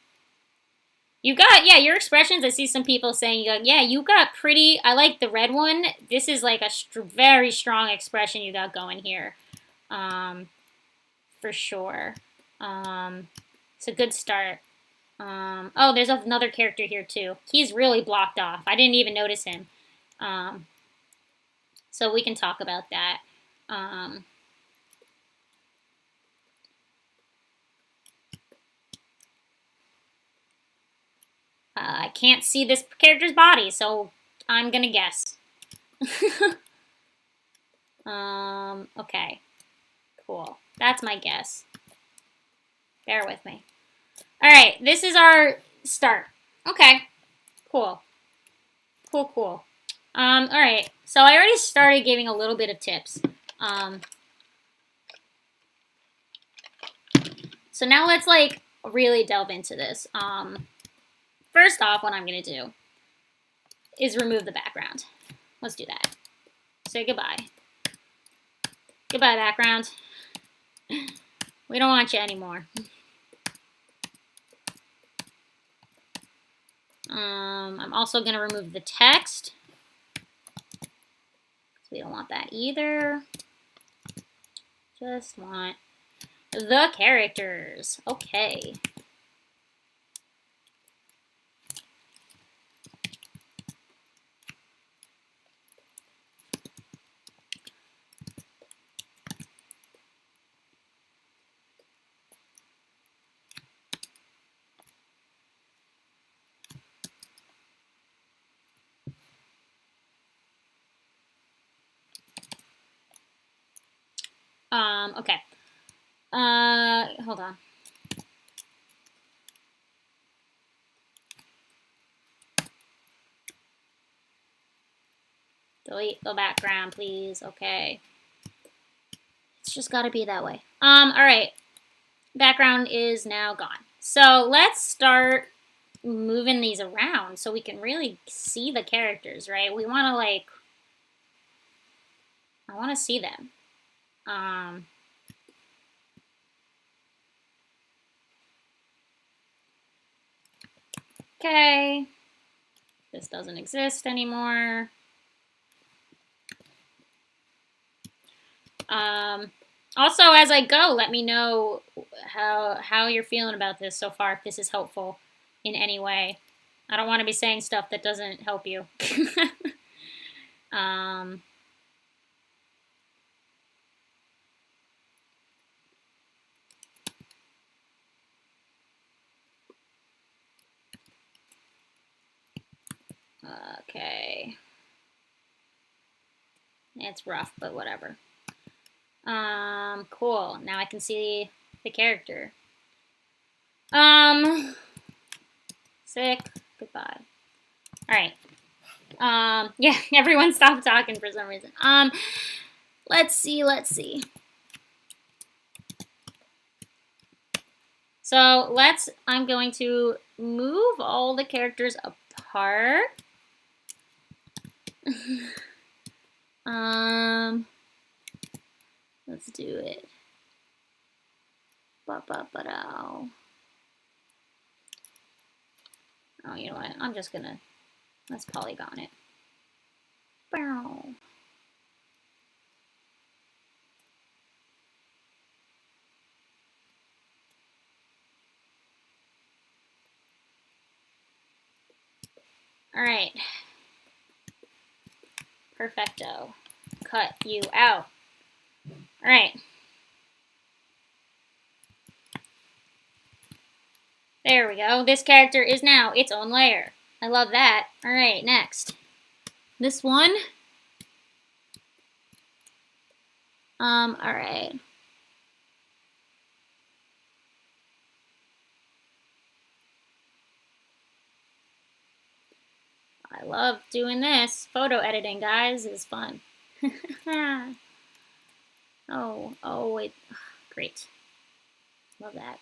You got, yeah, your expressions, I see some people saying, yeah, you got pretty, I like the red one. This is like a very strong expression you got going here. For sure. It's a good start. Oh, there's another character here too. He's really blocked off. I didn't even notice him. So we can talk about that. I can't see this character's body, so I'm gonna guess. Okay. Cool. That's my guess. Bear with me. Alright, this is our start. Okay. Cool. Cool. Alright. So I already started giving a little bit of tips. So now let's like really delve into this. First off, what I'm gonna do is remove the background. Let's do that. Say goodbye. Goodbye, background. We don't want you anymore. I'm also gonna remove the text. We don't want that either. Just want the characters. Okay. Okay. Hold on. Delete the background, please. Okay. It's just gotta be that way. Alright. Background is now gone. So let's start moving these around so we can really see the characters, right? We wanna I wanna see them. Okay. This doesn't exist anymore. Also, as I go, let me know how you're feeling about this so far, if this is helpful in any way. I don't want to be saying stuff that doesn't help you. Okay. It's rough, but whatever. Cool. Now I can see the character. Sick. Goodbye. Alright. Yeah, everyone stopped talking for some reason. Let's see. So I'm going to move all the characters apart. Let's do it. Oh, you know what? I'm just gonna, let's polygon it. Bow. All right. Perfecto. Cut you out. All right. There we go. This character is now its own layer. I love that. All right, next. This one. All right. I love doing this. Photo editing, guys, is fun. Oh, wait. Great. Love that.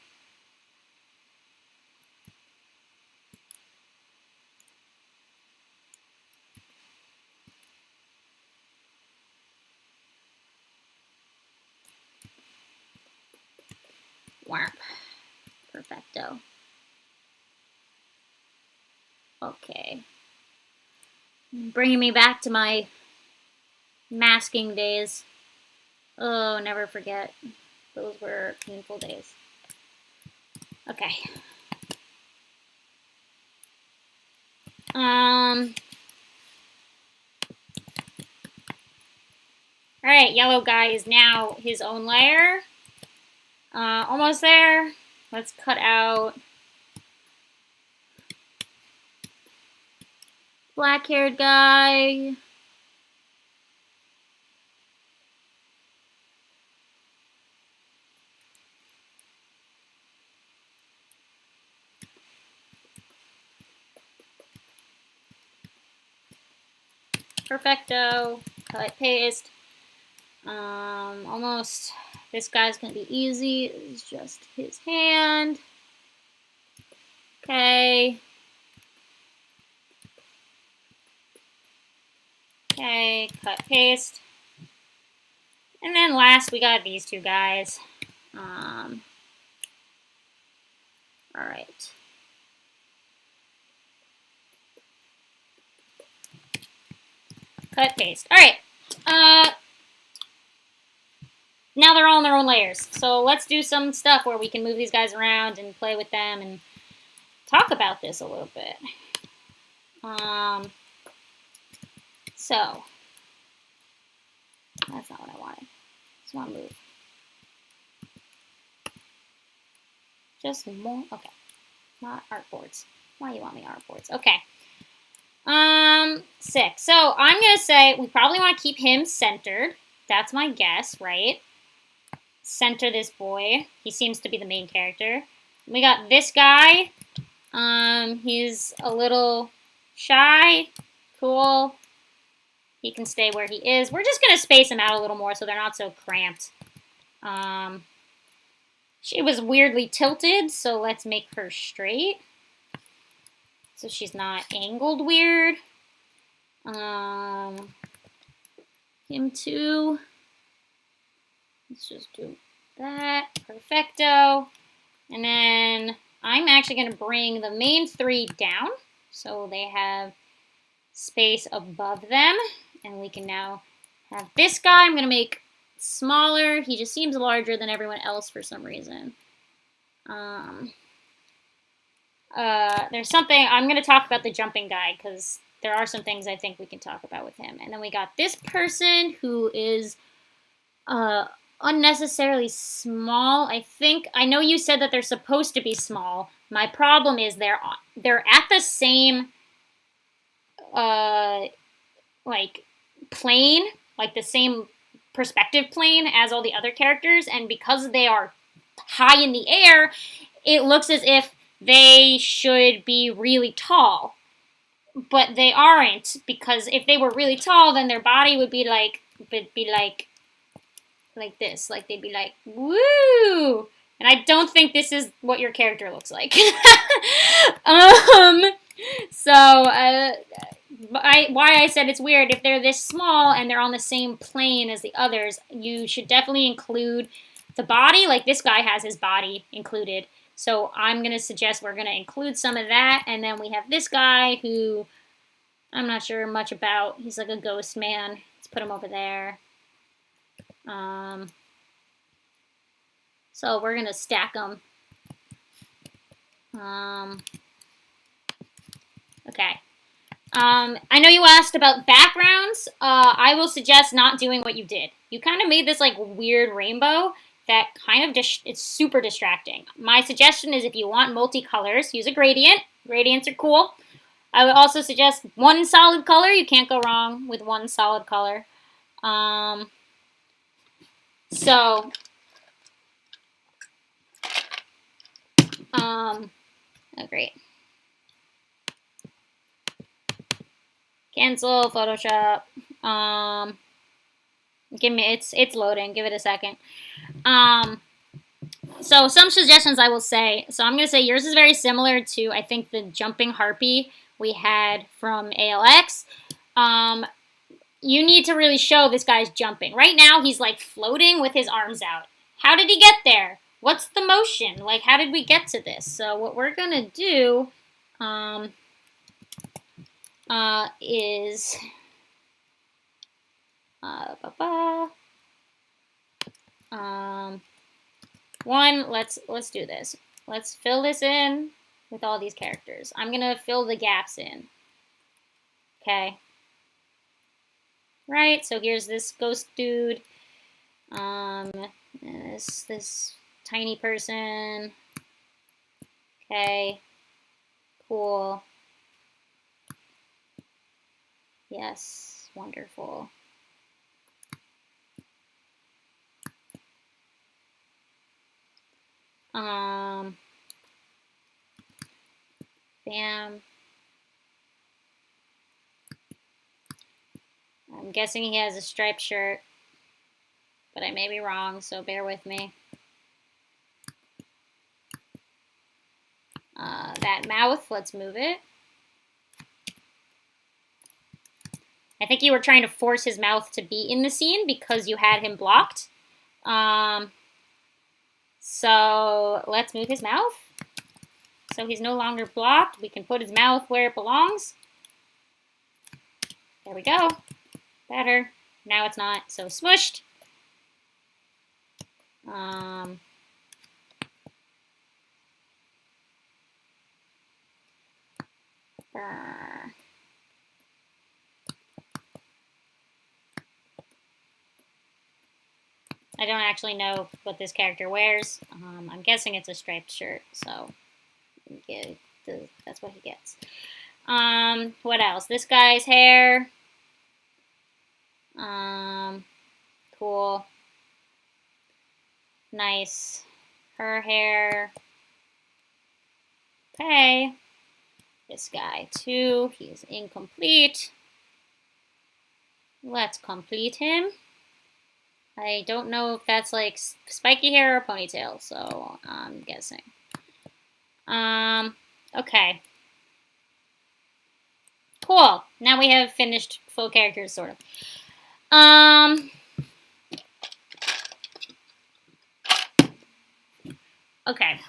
Warp. Perfecto. Okay. Bringing me back to my masking days. Oh, never forget. Those were painful days. Okay. Alright, yellow guy is now his own layer. Almost there. Let's cut out black-haired guy. Perfecto. Cut, paste. Almost, this guy's gonna be easy. It's just his hand. Okay. Okay, cut, paste. And then last, we got these two guys. All right. Cut, paste. All right. Now they're all in their own layers. So let's do some stuff where we can move these guys around and play with them and talk about this a little bit. So that's not what I wanted. Just want to move. Just more. Okay. Not artboards. Why do you want me artboards? Okay. 6. So I'm going to say we probably want to keep him centered. That's my guess, right? Center this boy. He seems to be the main character. We got this guy. He's a little shy. Cool. He can stay where he is. We're just going to space him out a little more so they're not so cramped. She was weirdly tilted, so let's make her straight. So she's not angled weird. Him too. Let's just do that. Perfecto. And then I'm actually going to bring the main 3 down so they have space above them. And we can now have this guy. I'm going to make smaller. He just seems larger than everyone else for some reason. There's something, I'm going to talk about the jumping guy because there are some things I think we can talk about with him. And then we got this person who is unnecessarily small. I know you said that they're supposed to be small. My problem is they're at the same like plane, like the same perspective plane as all the other characters, and because they are high in the air, it looks as if they should be really tall. But they aren't, because if they were really tall, then their body would be like this. Like, they'd be like, woo! And I don't think this is what your character looks like. Why I said it's weird, if they're this small and they're on the same plane as the others, you should definitely include the body. Like, this guy has his body included. So I'm going to suggest we're going to include some of that. And then we have this guy who I'm not sure much about. He's like a ghost man. Let's put him over there. So we're going to stack them. Okay. I know you asked about backgrounds. I will suggest not doing what you did. You kind of made this like weird rainbow that kind of it's super distracting. My suggestion is if you want multicolors, use a gradient. Gradients are cool. I would also suggest one solid color. You can't go wrong with one solid color. Oh, great. Cancel Photoshop. Give me it's loading. Give it a second. So some suggestions I will say. So I'm gonna say yours is very similar to I think the jumping harpy we had from ALX. You need to really show this guy's jumping. Right now he's like floating with his arms out. How did he get there? What's the motion? Like, how did we get to this? So what we're gonna do is one, let's do this. Let's fill this in with all these characters. I'm gonna fill the gaps in. Okay. Right, so here's this ghost dude. This tiny person. Okay. Cool. Yes, wonderful. Bam. I'm guessing he has a striped shirt. but I may be wrong, so bear with me. That mouth, let's move it. I think you were trying to force his mouth to be in the scene because you had him blocked. So let's move his mouth. So he's no longer blocked. We can put his mouth where it belongs. There we go. Better. Now it's not so smushed. I don't actually know what this character wears. I'm guessing it's a striped shirt, so that's what he gets. What else? This guy's hair. Cool. Nice. Her hair. Okay. This guy too. He's incomplete. Let's complete him. I don't know if that's like spiky hair or ponytail, so I'm guessing. Okay. Cool. Now we have finished full characters, sort of. Okay.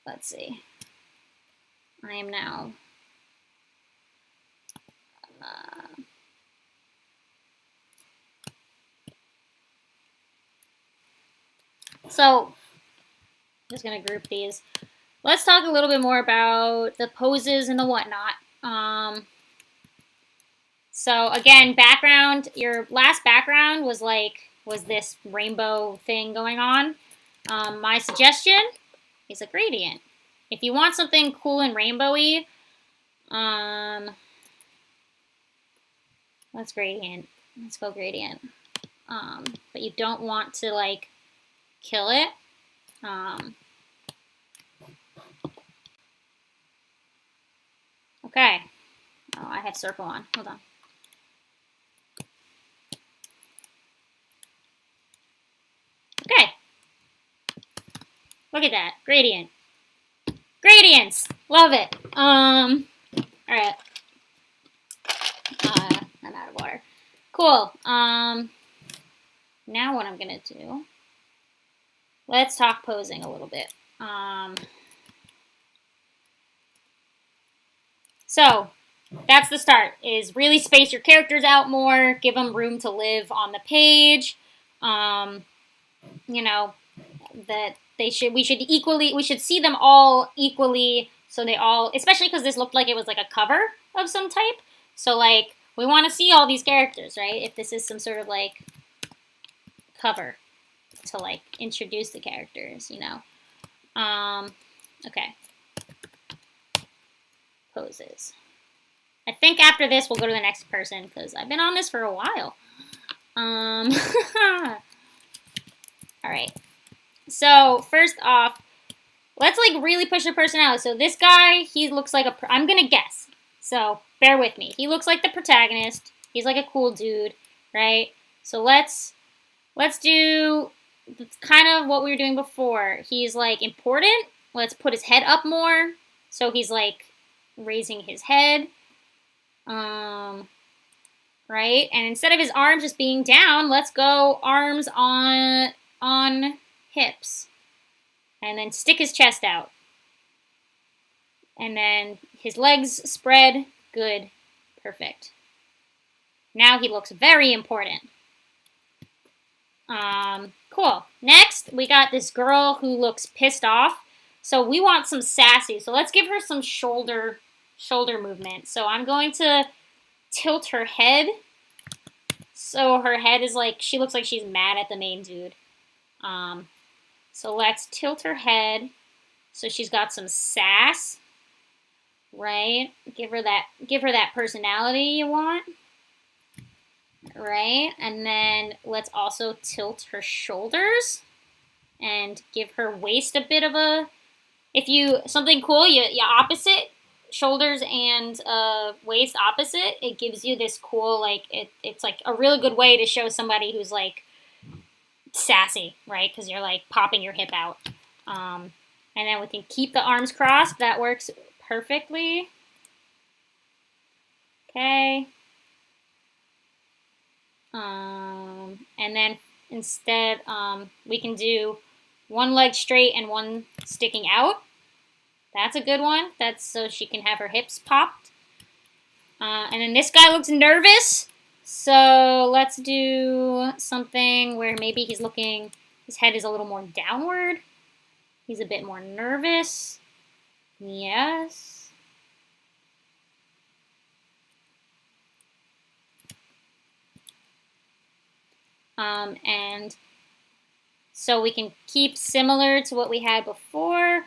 Let's see. I am now. So, I'm just going to group these. Let's talk a little bit more about the poses and the whatnot. So, again, background. Your last background was this rainbow thing going on. My suggestion is a gradient. If you want something cool and rainbowy, let's gradient. Let's go gradient. But you don't want to, like, kill it. Okay. Oh, I have circle on. Hold on. Okay. Look at that. Gradient. Gradients! Love it. Alright. I'm out of water. Cool. Now what I'm gonna do, let's talk posing a little bit. So that's the start, is really space your characters out more, give them room to live on the page. You know, that we should see them all equally, so they all, especially because this looked like it was like a cover of some type. So like, we want to see all these characters, right? If this is some sort of like cover to like introduce the characters, you know. Okay. Poses. I think after this we'll go to the next person because I've been on this for a while. Alright. So, first off, let's like really push the personality. So this guy, he looks like I'm gonna guess. So, bear with me. He looks like the protagonist. He's like a cool dude, right? So let's do kind of what we were doing before. He's like important. Let's put his head up more. So he's like raising his head. Right? And instead of his arms just being down, let's go arms on hips. And then stick his chest out. And then his legs spread. Good. Perfect. Now he looks very important. Cool. Next, we got this girl who looks pissed off. So we want some sassy. So let's give her some shoulder movement. So I'm going to tilt her head. So her head is like, she looks like she's mad at the main dude. So let's tilt her head so she's got some sass. Right? Give her that personality you want. Right? And then let's also tilt her shoulders and give her waist a bit of a, something cool, you opposite shoulders and waist opposite, it gives you this cool, like, it's like a really good way to show somebody who's like sassy, right? Because you're like popping your hip out. And then we can keep the arms crossed. That works perfectly. Okay. And then instead, we can do one leg straight and one sticking out. That's a good one. That's so she can have her hips popped. And then this guy looks nervous. So let's do something where maybe he's looking, his head is a little more downward. He's a bit more nervous. Yes. And so we can keep similar to what we had before.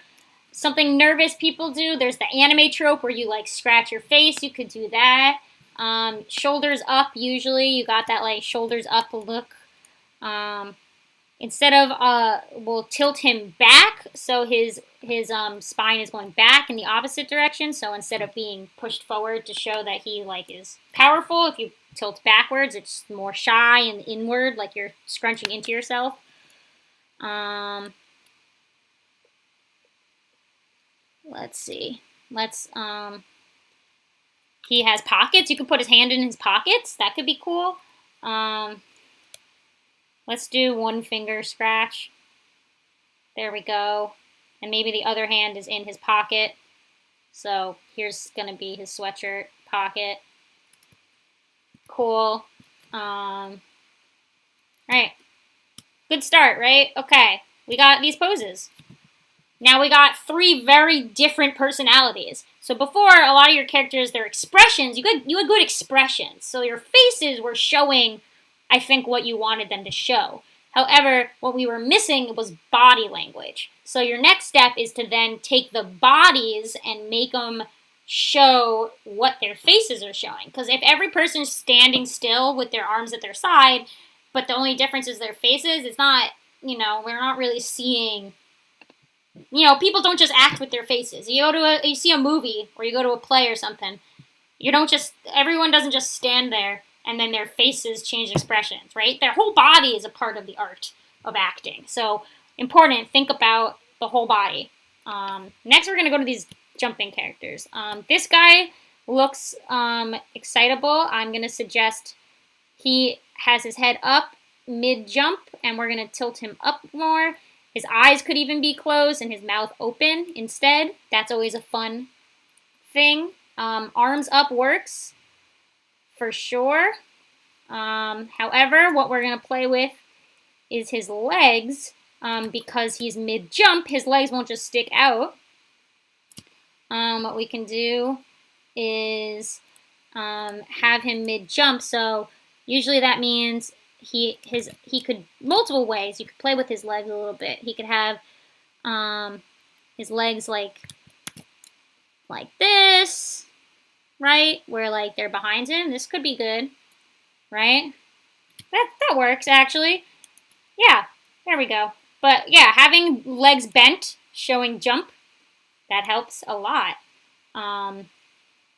Something nervous people do, there's the anime trope where you like scratch your face. You could do that. Shoulders up, usually you got that like shoulders up look. Instead of we'll tilt him back, so his spine is going back in the opposite direction. So instead of being pushed forward to show that he like is powerful, if you tilt backwards, it's more shy and inward, like you're scrunching into yourself. Let's see. He has pockets. You can put his hand in his pockets. That could be cool. Let's do one finger scratch. There we go. And maybe the other hand is in his pocket. So here's going to be his sweatshirt pocket. Cool. All right. Good start, right? Okay. We got these poses. Now we got 3 very different personalities. So before, a lot of your characters, their expressions, you had good expressions. So your faces were showing, I think, what you wanted them to show. However, what we were missing was body language. So your next step is to then take the bodies and make them show what their faces are showing. Because if every person's standing still with their arms at their side, but the only difference is their faces, it's not, we're not really seeing, people don't just act with their faces. You see a movie or you go to a play or something, everyone doesn't just stand there and then their faces change expressions, right? Their whole body is a part of the art of acting. So important, think about the whole body. Next, we're going to go to these jumping characters. This guy looks excitable. I'm going to suggest he has his head up mid-jump, and we're going to tilt him up more. His eyes could even be closed and his mouth open instead. That's always a fun thing. Arms up works for sure. However, what we're going to play with is his legs. Because he's mid-jump, his legs won't just stick out. What we can do is have him mid-jump. So usually that means he could multiple ways. You could play with his legs a little bit. He could have his legs like this, right? Where like they're behind him. This could be good, right? That works actually. Yeah, there we go. But yeah, having legs bent, showing jump, that helps a lot. And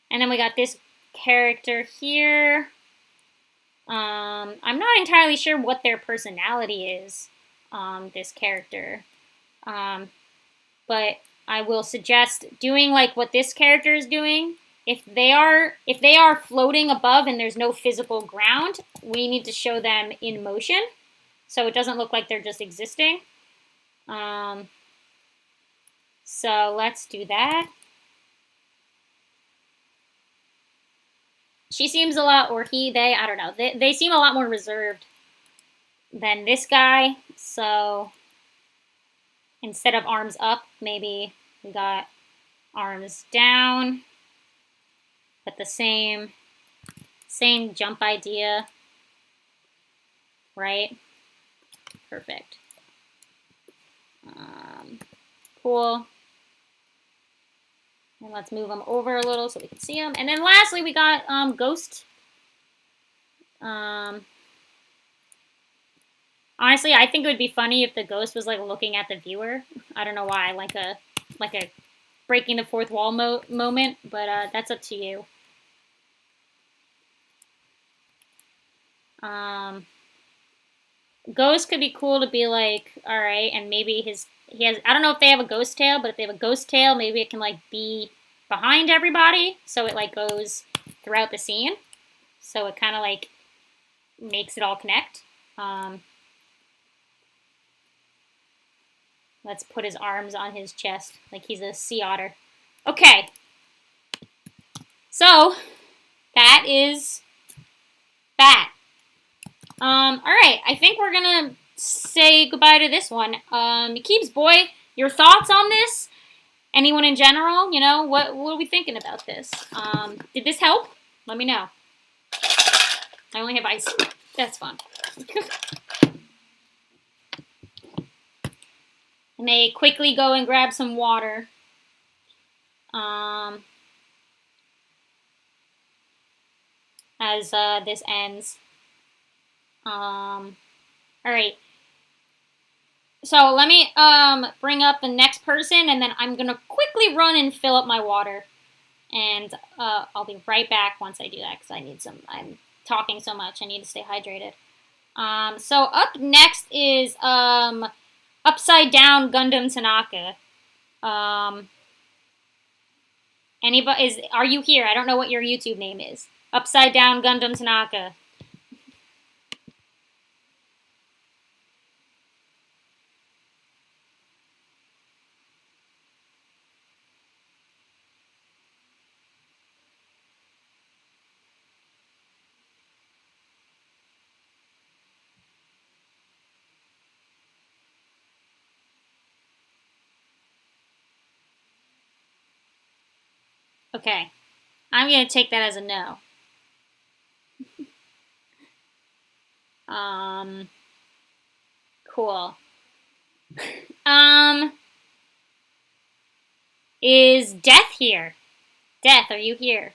then we got this character here. I'm not entirely sure what their personality is, this character. But I will suggest doing like what this character is doing. If they are floating above and there's no physical ground, we need to show them in motion. So it doesn't look like they're just existing. So let's do that. She seems a lot, or he, they, I don't know. They seem a lot more reserved than this guy. So instead of arms up, maybe we got arms down. But the same jump idea, right? Perfect. Cool. And let's move them over a little so we can see them. And then lastly, we got Ghost. Honestly, I think it would be funny if the ghost was like looking at the viewer. I don't know why, like a breaking the fourth wall moment, but that's up to you. Ghost could be cool to be like, all right, and maybe he has. I don't know if they have a ghost tail, but if they have a ghost tail, maybe it can like be behind everybody, so it like goes throughout the scene, so it kind of like makes it all connect. Let's put his arms on his chest like he's a sea otter. Okay, so that is that. All right, I think we're gonna say goodbye to this one. Keeps boy, your thoughts on this? Anyone in general? You know, what are we thinking about this? Did this help? Let me know. I only have ice. That's fun. And they quickly go and grab some water. As this ends. All right. So let me bring up the next person, and then I'm gonna quickly run and fill up my water, and I'll be right back once I do that because I need some. I'm talking so much. I need to stay hydrated. So up next is Upside Down Gundam Tanaka. Anybody are you here? I don't know what your YouTube name is. Upside Down Gundam Tanaka. Okay. I'm going to take that as a no. Cool. Is Death here? Death, are you here?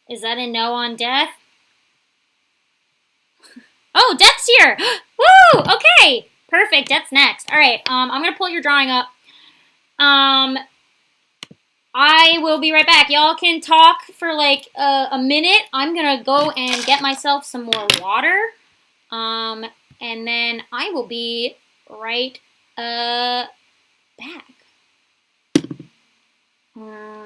Is that a no on Death? Oh, Death's here! Woo! Okay! Perfect, Death's next. Alright, I'm gonna pull your drawing up. I will be right back. Y'all can talk for like a minute. I'm gonna go and get myself some more water. And then I will be right back. Right.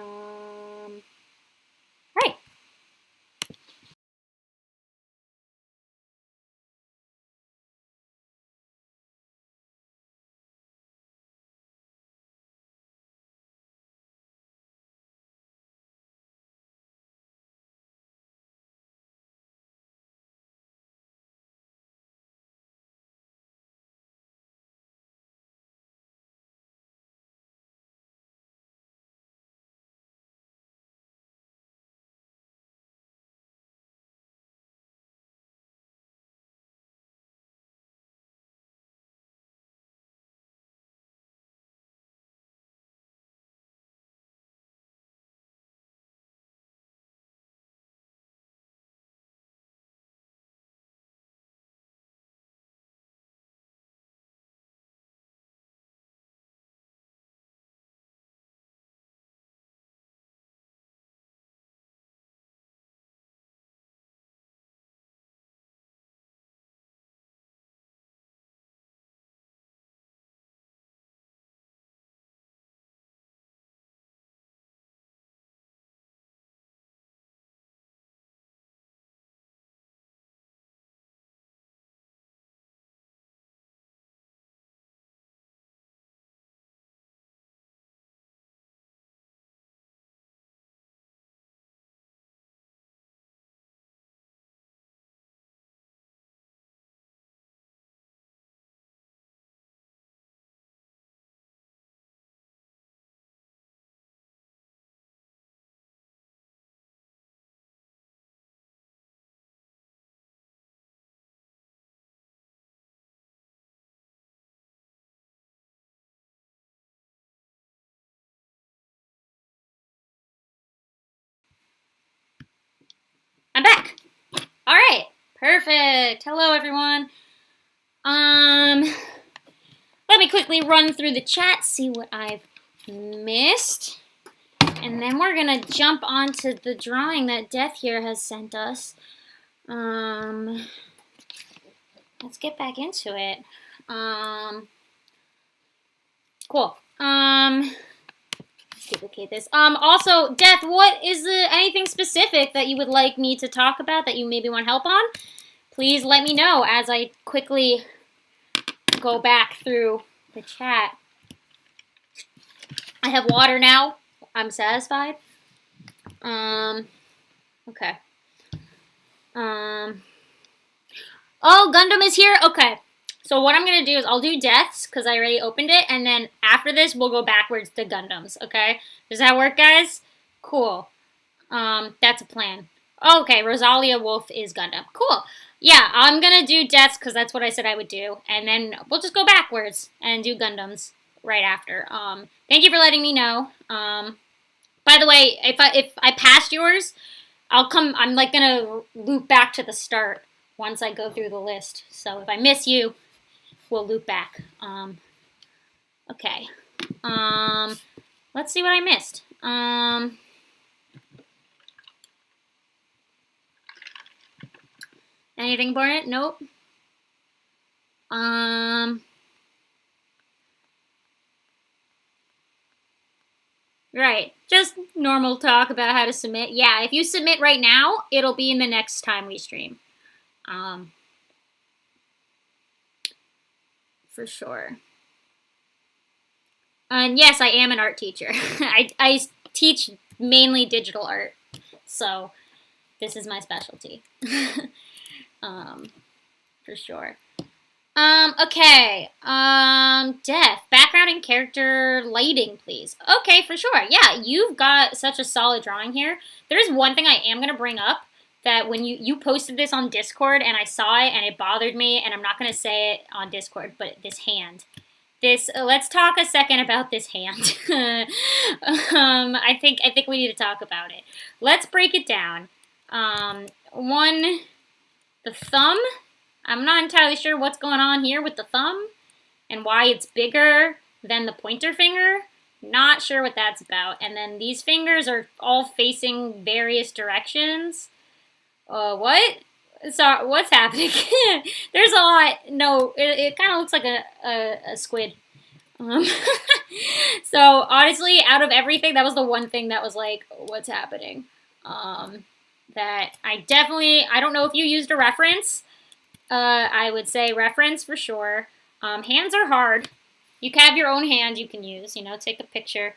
Perfect. Hello, everyone. Let me quickly run through the chat, see what I've missed. And then we're going to jump onto the drawing that Death here has sent us. Let's get back into it. Cool. Let's duplicate this. Also, Death, what is anything specific that you would like me to talk about that you maybe want help on? Please let me know as I quickly go back through the chat. I have water now. I'm satisfied. Okay. Oh, Gundam is here? Okay. So what I'm going to do is I'll do deaths because I already opened it. And then after this, we'll go backwards to Gundams. Okay? Does that work, guys? Cool. That's a plan. Okay, Rosalia Wolf is Gundam. Cool. Yeah, I'm going to do deaths because that's what I said I would do. And then we'll just go backwards and do Gundams right after. Thank you for letting me know. By the way, if I passed yours, I'm like going to loop back to the start once I go through the list. So if I miss you, we'll loop back. Okay. Let's see what I missed. Anything important? Nope. Right. Just normal talk about how to submit. Yeah, if you submit right now, it'll be in the next time we stream. For sure. And yes, I am an art teacher. I teach mainly digital art. So this is my specialty. For sure. Okay. Death. Background and character lighting, please. Okay, for sure. Yeah, you've got such a solid drawing here. There's one thing I am going to bring up that when you posted this on Discord and I saw it and it bothered me, and I'm not going to say it on Discord, but this hand. Let's talk a second about this hand. I think we need to talk about it. Let's break it down. The thumb. I'm not entirely sure what's going on here with the thumb and why it's bigger than the pointer finger. Not sure what that's about. And then these fingers are all facing various directions. What? So what's happening? There's a lot. No, it kind of looks like a squid. So honestly, out of everything, that was the one thing that was like, what's happening? That I don't know if you used a reference. I would say reference for sure. Hands are hard. You can have your own hand you can use, take a picture.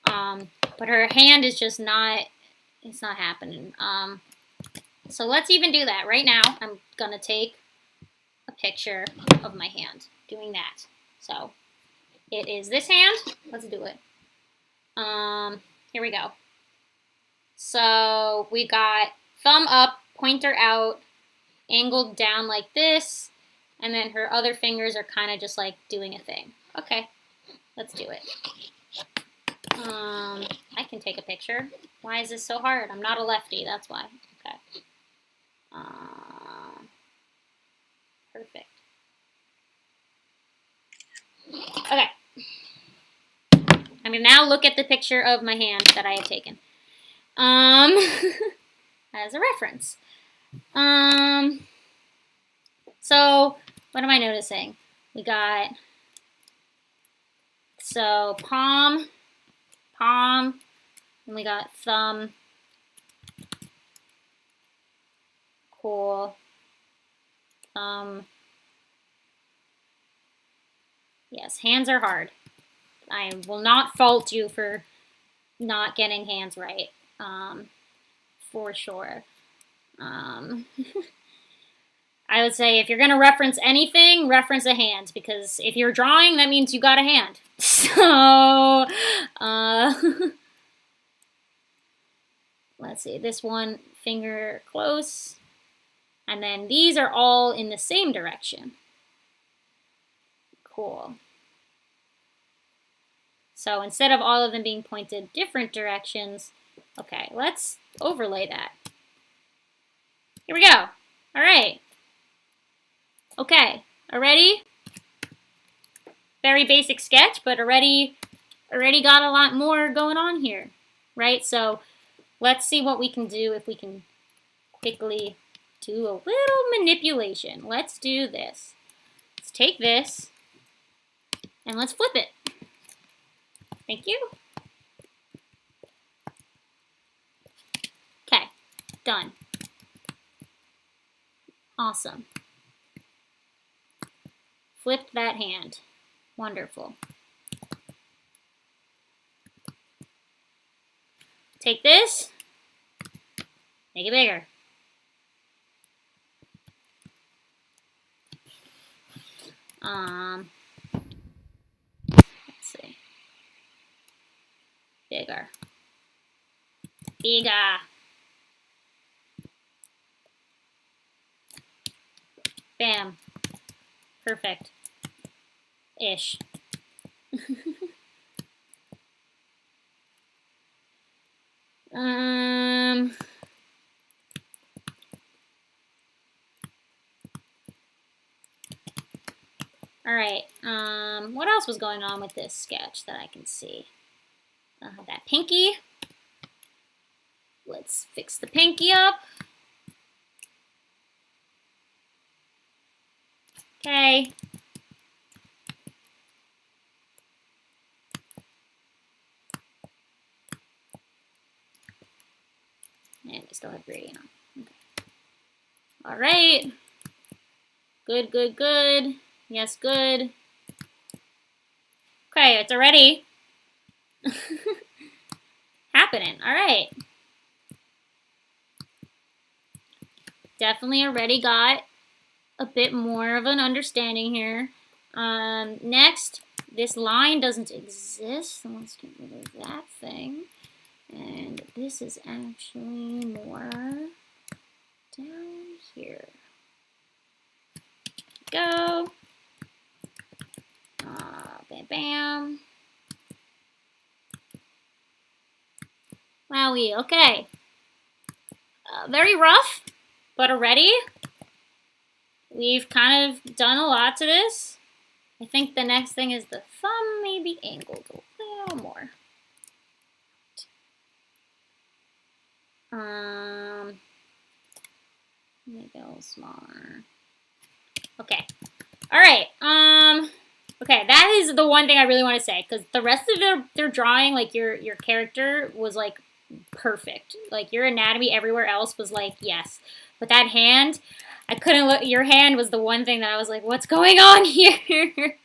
But her hand is just it's not happening. So let's even do that. Right now, I'm going to take a picture of my hand doing that. So it is this hand. Let's do it. Here we go. So we got thumb up, pointer out, angled down like this, and then her other fingers are kind of just like doing a thing. Okay, let's do it. I can take a picture. Why is this so hard? I'm not a lefty, that's why. Okay. Perfect. Okay. I'm gonna now look at the picture of my hand that I have taken. As a reference. So what am I noticing? We got palm, and we got thumb. Cool. Yes, hands are hard. I will not fault you for not getting hands right. For sure. I would say if you're going to reference anything, reference a hand. Because if you're drawing, that means you got a hand. So, let's see. This one finger close. And then these are all in the same direction. Cool. So instead of all of them being pointed different directions, okay, let's overlay that. Here we go. All right, Okay, already? Very basic sketch, but already got a lot more going on here, right? So let's see what we can do if we can quickly do a little manipulation. Let's do this. Let's take this and let's flip it. Thank you. Okay, done. Awesome. Flipped that hand. Wonderful. Take this, make it bigger. Let's see. Bigger. Bigger. Bam. Perfect. Ish. All right. What else was going on with this sketch that I can see? That pinky. Let's fix the pinky up. Okay. And we still have gradient on. Okay. All right. Good, good, good. Yes, good. Okay, it's already happening. All right. Definitely already got a bit more of an understanding here. Next, this line doesn't exist. So let's get rid of that thing. And this is actually more down here. Go. Bam, bam. Wowie, okay. Very rough, but already we've kind of done a lot to this. I think the next thing is the thumb maybe angled a little more. Maybe a little smaller. Okay. All right. Okay, that is the one thing I really want to say, because the rest of their drawing, like your character was like perfect. Like your anatomy everywhere else was like yes, but that hand, I couldn't look. Your hand was the one thing that I was like, what's going on here?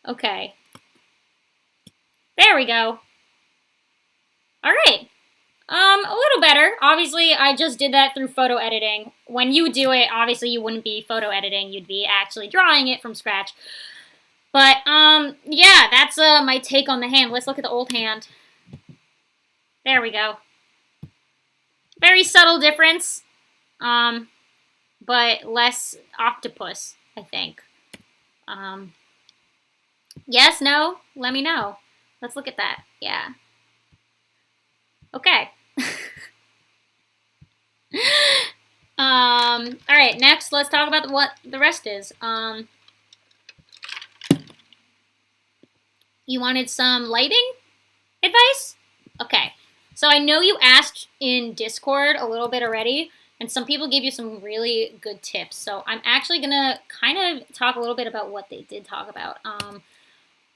Okay. There we go. All right. A little better. Obviously, I just did that through photo editing. When you do it, obviously you wouldn't be photo editing. You'd be actually drawing it from scratch. But, yeah, that's my take on the hand. Let's look at the old hand. There we go. Very subtle difference, but less octopus, I think. Yes, no? Let me know. Let's look at that. Yeah. Okay. All right, next, let's talk about what the rest is. You wanted some lighting advice? Okay. So I know you asked in Discord a little bit already, and some people gave you some really good tips. So I'm actually going to kind of talk a little bit about what they did talk about.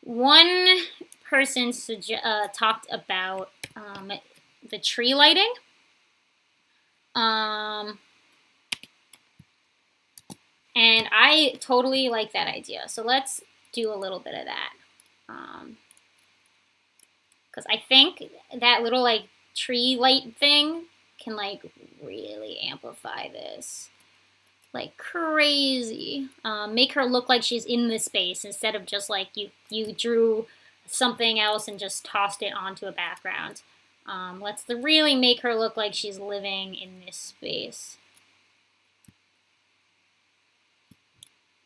One person talked about the tree lighting. And I totally like that idea. So let's do a little bit of that. Because I think that little like tree light thing can like really amplify this. Like crazy. Make her look like she's in the space instead of just like you drew something else and just tossed it onto a background. Let's really make her look like she's living in this space.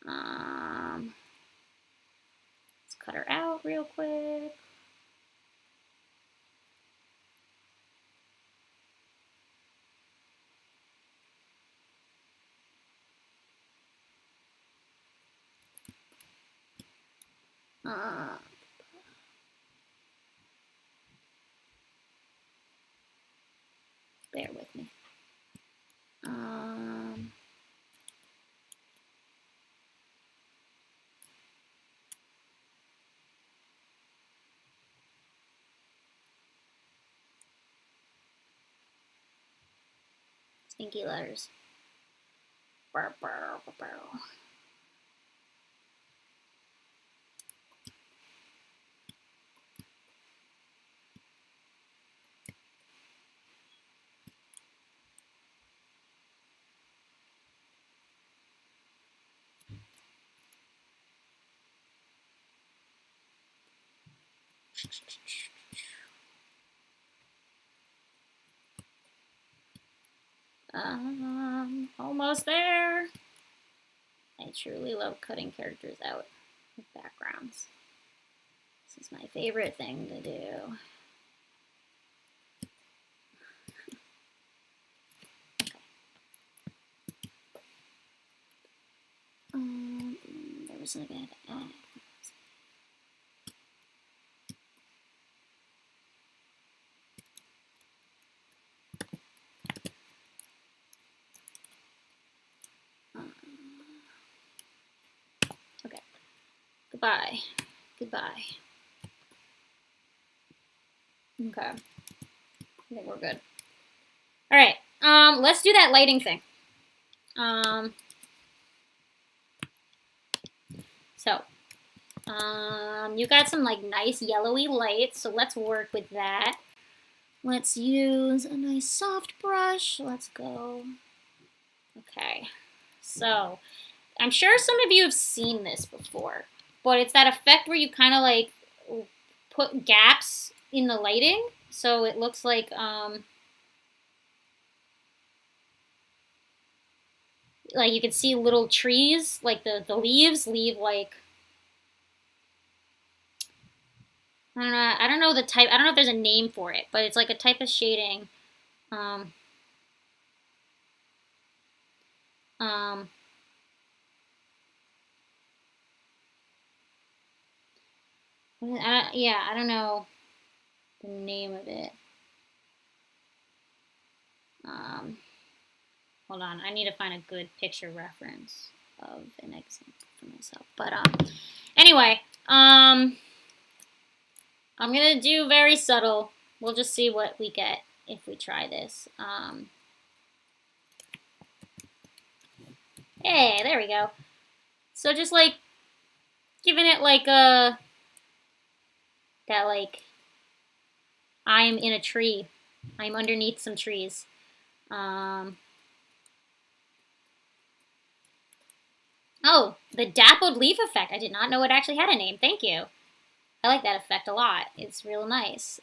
Let's cut her out real quick. Bear with me. Stinky letters. Burr, burr, burr, burr. Almost there. I truly love cutting characters out with backgrounds. This is my favorite thing to do. There was something I had to add. Okay. Goodbye. Goodbye. Okay. I think we're good. All right. Let's do that lighting thing. You got some like nice yellowy lights, so let's work with that. Let's use a nice soft brush. Let's go. Okay. So, I'm sure some of you have seen this before, but it's that effect where you kind of like put gaps in the lighting, so it looks like you can see little trees, like the leaves leave like, I don't know the type, I don't know if there's a name for it, but it's like a type of shading. Yeah, I don't know the name of it. Hold on, I need to find a good picture reference of an example for myself. But anyway, I'm gonna do very subtle. We'll just see what we get if we try this. Hey, there we go. So just like giving it like that like I'm in a tree. I'm underneath some trees. Oh, the dappled leaf effect. I did not know it actually had a name. Thank you. I like that effect a lot. It's real nice.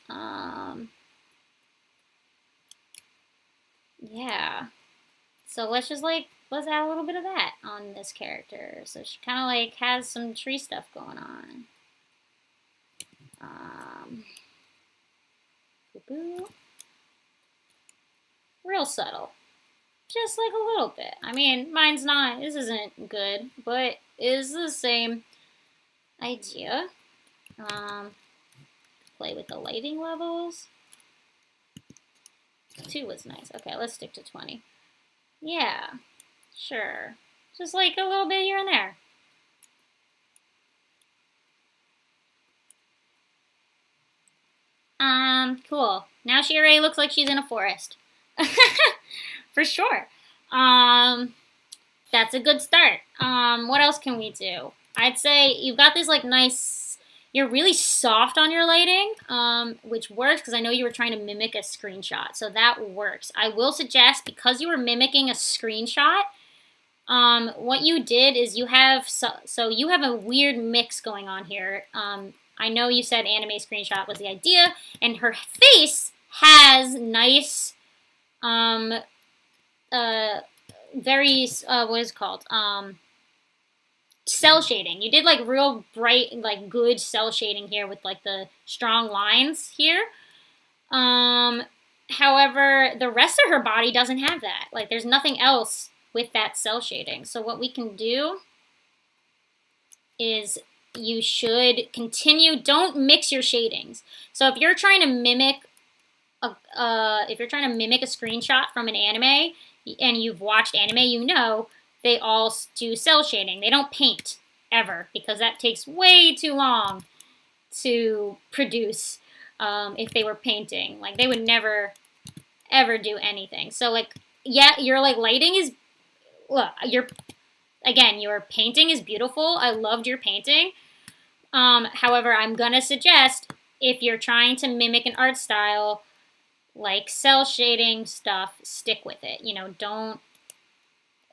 Yeah. So let's just like, let's add a little bit of that on this character. So she kind of like has some tree stuff going on. Real subtle. Just like a little bit. I mean, mine's not, this isn't good, but it's the same idea. Play with the lighting levels. 2 was nice. Okay, let's stick to 20. Yeah, sure. Just like a little bit here and there. Cool. Now she already looks like she's in a forest. For sure. That's a good start. What else can we do? I'd say you've got this like nice, you're really soft on your lighting, which works because I know you were trying to mimic a screenshot, so that works. I will suggest, because you were mimicking a screenshot, what you did is you have, so you have a weird mix going on here. I know you said anime screenshot was the idea, and her face has nice, very, what is it called? Cell shading. You did like real bright, like good cell shading here with like the strong lines here. However, the rest of her body doesn't have that. Like there's nothing else with that cell shading. So what we can do is you should continue. Don't mix your shadings. So if you're trying to mimic a screenshot from an anime and you've watched anime, you know they all do cell shading. They don't paint ever because that takes way too long to produce. If they were painting, like they would never ever do anything. So like, yeah, your like lighting is, look, your painting is beautiful. I loved your painting. However, I'm gonna suggest if you're trying to mimic an art style like cell shading stuff, stick with it. You know, don't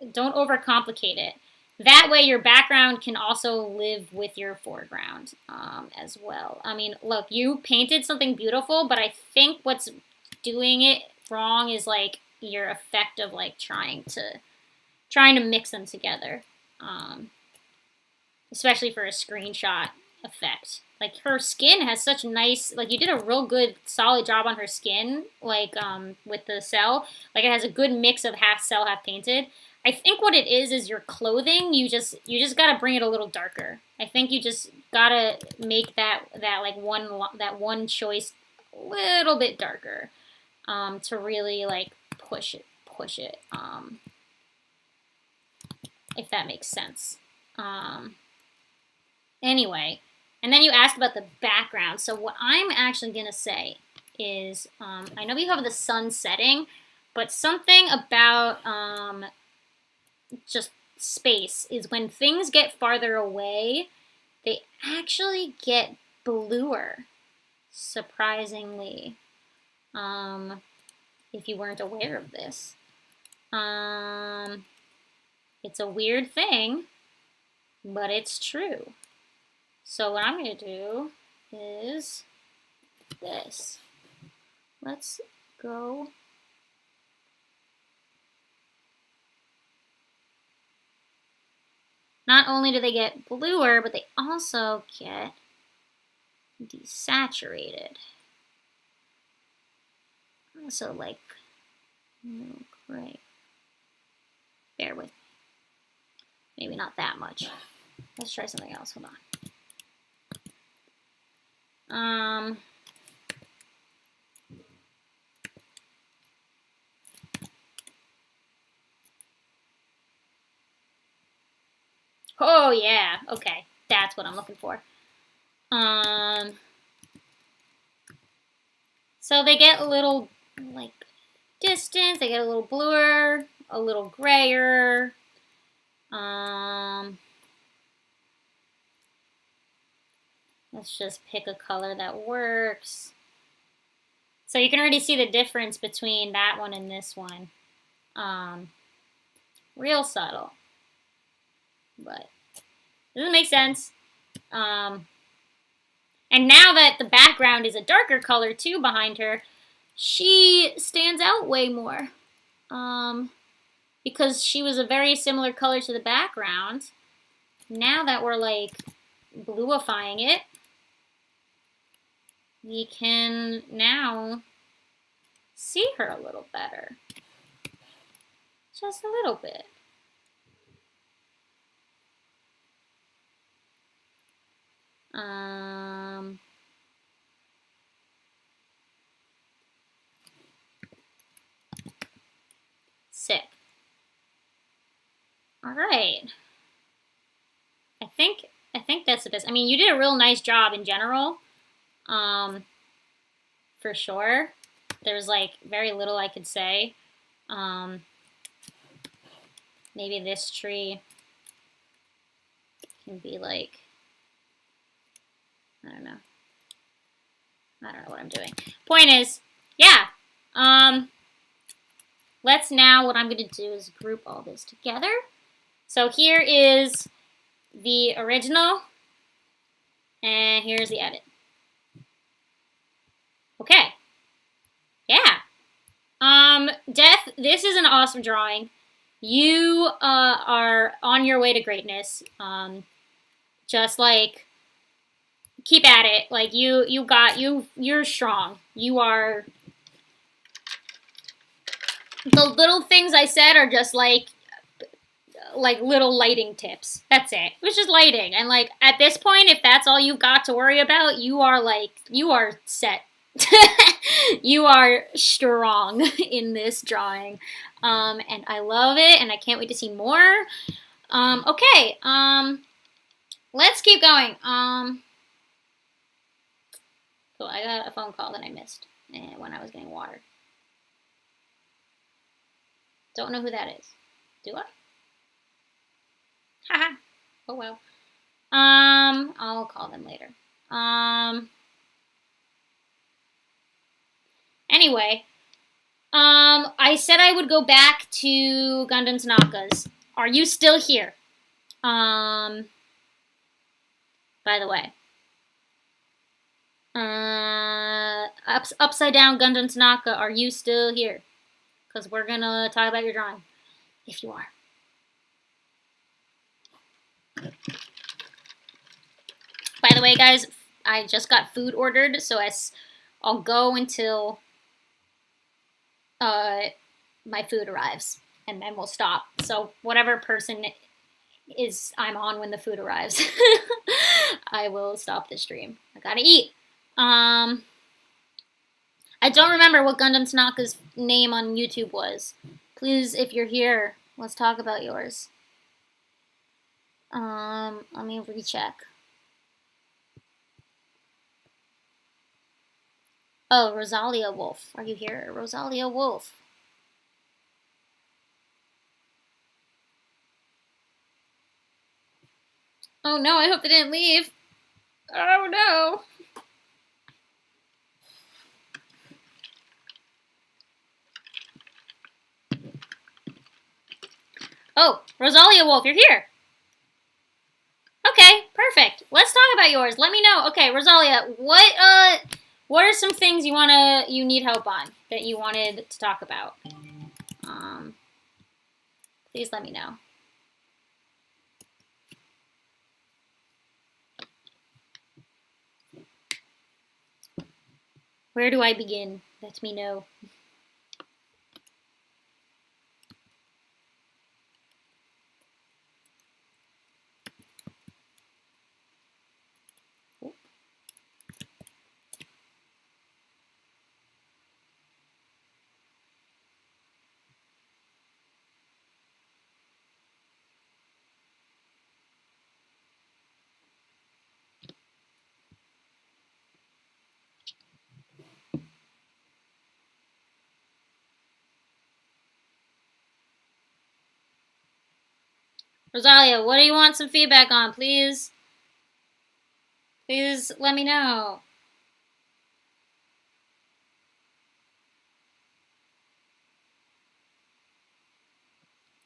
overcomplicate it. That way your background can also live with your foreground as well. I mean, look, you painted something beautiful, but I think what's doing it wrong is like your effect of like trying to mix them together. Especially for a screenshot effect. Like her skin has such nice, like you did a real good solid job on her skin, like with the cell. Like it has a good mix of half cell, half painted. I think what it is your clothing. You just gotta bring it a little darker. I think you just gotta make that one choice a little bit darker to really like push it. If that makes sense. Anyway, and then you asked about the background. So what I'm actually gonna say is, I know we have the sun setting, but something about just space is when things get farther away, they actually get bluer, surprisingly, if you weren't aware of this. It's a weird thing, but it's true. So what I'm going to do is this. Let's go. Not only do they get bluer, but they also get desaturated. So like, gray. Bear with me. Maybe not that much. Let's try something else. Hold on. Oh yeah, okay. That's what I'm looking for. So they get a little like distance, they get a little bluer, a little grayer. Let's just pick a color that works. So you can already see the difference between that one and this one. Real subtle. But doesn't make sense. And now that the background is a darker color too behind her, she stands out way more. Because she was a very similar color to the background. Now that we're like bluifying it, we can now see her a little better. Just a little bit. Sick. All right. I think that's the best. I mean, you did a real nice job in general. For sure. There's like very little I could say. Maybe this tree can be like, I don't know what I'm doing. Point is, yeah. Let's now, what I'm going to do is group all this together. So here is the original, and here's the edit. Okay. Yeah. Death, this is an awesome drawing. You are on your way to greatness. Just like, keep at it. Like you're strong. You are. The little things I said are just like like little lighting tips. That's it. It was just lighting. And like at this point, if that's all you've got to worry about, you are set. You are strong in this drawing. And I love it, and I can't wait to see more. Okay, let's keep going. Cool, I got a phone call that I missed when I was getting water. Don't know who that is. Do I? Haha. Oh well. I'll call them later. Anyway, I said I would go back to Gundam Tanakas. Are you still here? By the way. Upside Down Gundam Tanaka, are you still here? Because we're gonna talk about your drawing. If you are. By the way, guys, I just got food ordered, so I'll go until my food arrives, and then we'll stop. So whatever person I'm on when the food arrives, I will stop the stream. I gotta eat. I don't remember what Gundam Tanaka's name on YouTube was. Please, if you're here, let's talk about yours. Let me recheck. Oh, Rosalia Wolf. Are you here? Rosalia Wolf. Oh no, I hope they didn't leave. Oh no. Oh, Rosalia Wolf, you're here. Okay, perfect. Let's talk about yours. Let me know. Okay, Rosalia, what are some things you need help on that you wanted to talk about? Please let me know. Where do I begin? Let me know. Rosalia, what do you want some feedback on, please? Please let me know.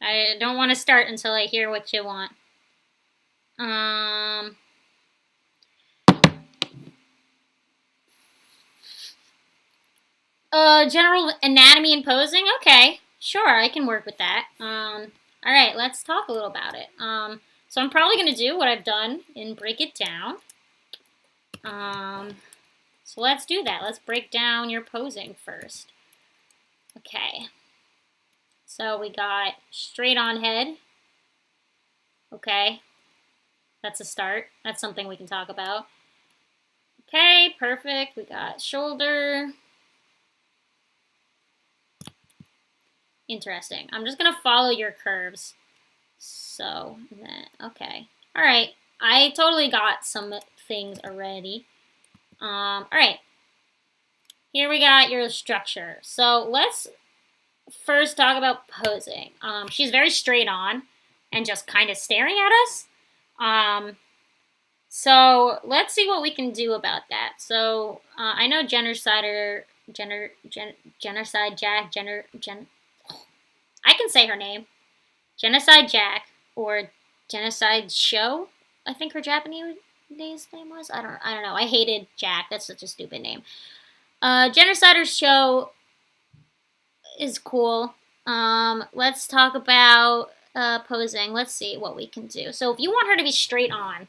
I don't want to start until I hear what you want. General anatomy and posing? Okay, sure, I can work with that. Alright, let's talk a little about it. So I'm probably going to do what I've done and break it down. So let's do that. Let's break down your posing first. Okay. So we got straight on head. Okay. That's a start. That's something we can talk about. Okay, perfect. We got shoulder. Interesting. I'm just going to follow your curves. So, okay. All right. I totally got some things already. All right. Here we got your structure. So let's first talk about posing. She's very straight on and just kind of staring at us. So let's see what we can do about that. So I know Genocide Jack, I can say her name. Genocide Jack or Genocide Show, I think her Japanese name was. I don't know. I hated Jack. That's such a stupid name. Genocider Show is cool. Let's talk about posing. Let's see what we can do. So if you want her to be straight on,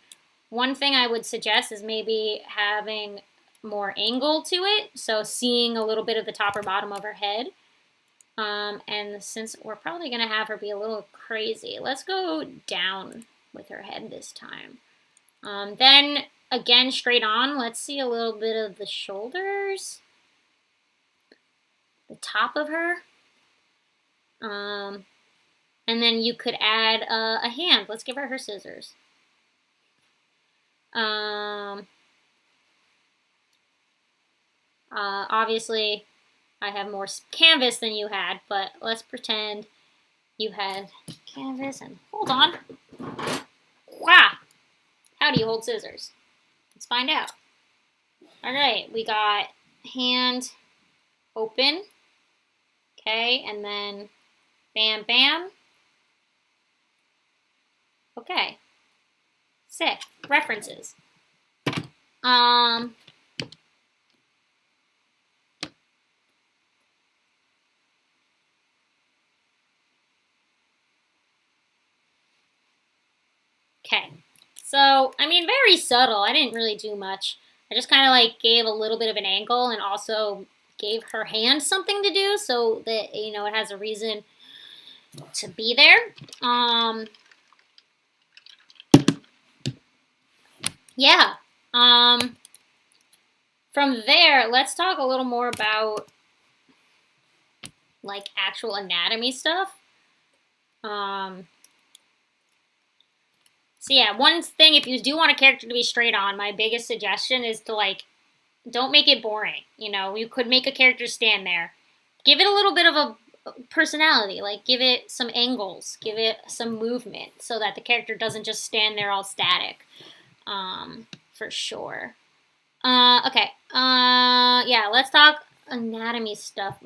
one thing I would suggest is maybe having more angle to it. So seeing a little bit of the top or bottom of her head. And since we're probably going to have her be a little crazy, let's go down with her head this time. Then, again, straight on, let's see a little bit of the shoulders, the top of her. And then you could add a hand. Let's give her scissors. Obviously, I have more canvas than you had, but let's pretend you had canvas and hold on. Wow! How do you hold scissors? Let's find out. All right, we got hand open. Okay, and then bam, bam. Okay. Sick. References. Okay. So, I mean, very subtle. I didn't really do much. I just kind of like gave a little bit of an angle and also gave her hand something to do so that, you know, it has a reason to be there. Yeah. From there, let's talk a little more about like actual anatomy stuff. So yeah, one thing, if you do want a character to be straight on, my biggest suggestion is to like, don't make it boring. You know, you could make a character stand there. Give it a little bit of a personality, like give it some angles, give it some movement so that the character doesn't just stand there all static. For sure. Okay. Yeah, let's talk anatomy stuff.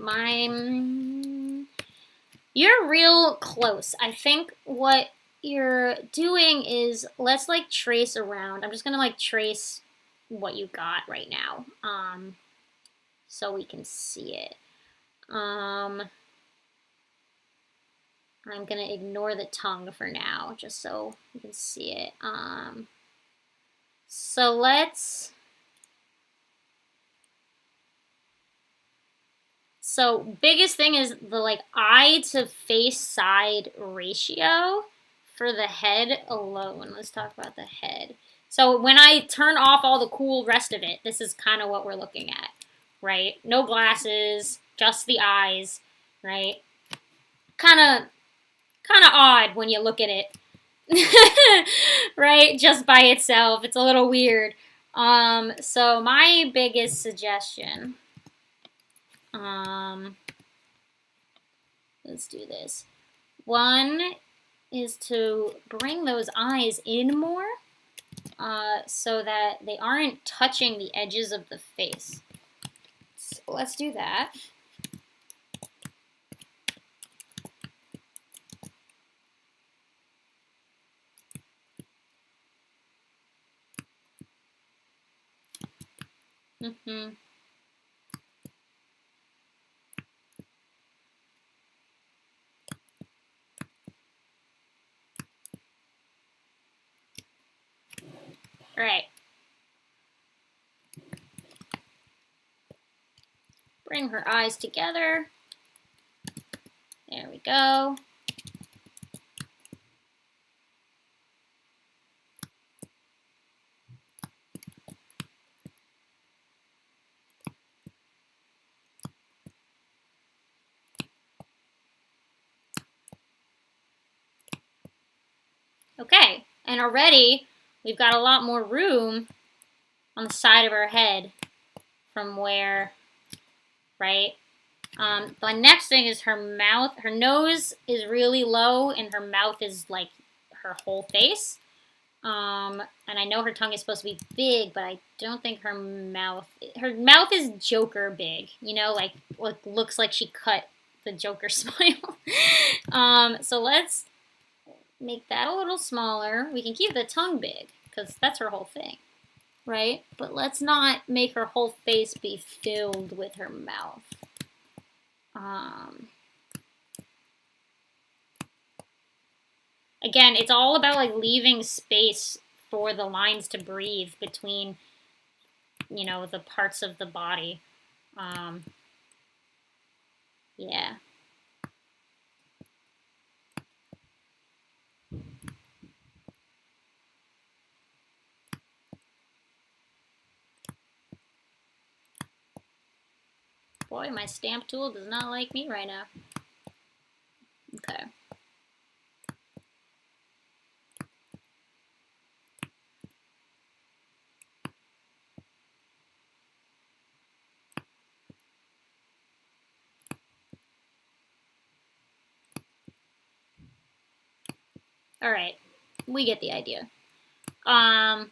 You're real close. I think what you're doing is, let's like trace around. I'm just gonna like trace what you got right now, so we can see it. I'm gonna ignore the tongue for now, just so you can see it. So let's. So biggest thing is the like eye to face side ratio for the head alone. Let's talk about the head. So when I turn off all the cool rest of it, this is kind of what we're looking at, right? No glasses, just the eyes, right? Kind of odd when you look at it, right? Just by itself, it's a little weird. So my biggest suggestion, let's do this. One is to bring those eyes in more, so that they aren't touching the edges of the face. So let's do that. All right. Bring her eyes together. There we go. Okay, and already we've got a lot more room on the side of her head from where, right? The next thing is her mouth. Her nose is really low and her mouth is like her whole face. And I know her tongue is supposed to be big, but I don't think her mouth is Joker big, you know, like looks like she cut the Joker smile. So let's make that a little smaller. We can keep the tongue big because that's her whole thing, right? But let's not make her whole face be filled with her mouth. Again, it's all about like leaving space for the lines to breathe between, you know, the parts of the body. Yeah. Boy, my stamp tool does not like me right now. Okay. All right, we get the idea. And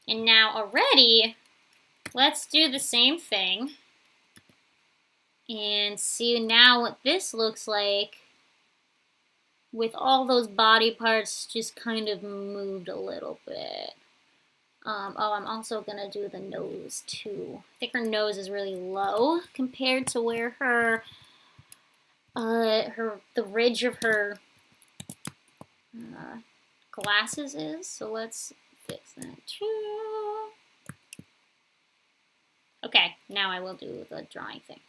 now already, let's do the same thing and see now what this looks like with all those body parts just kind of moved a little bit. Oh, I'm also gonna do the nose too. I think her nose is really low compared to where her the ridge of her glasses is. So let's fix that too. Okay, now I will do the drawing thing.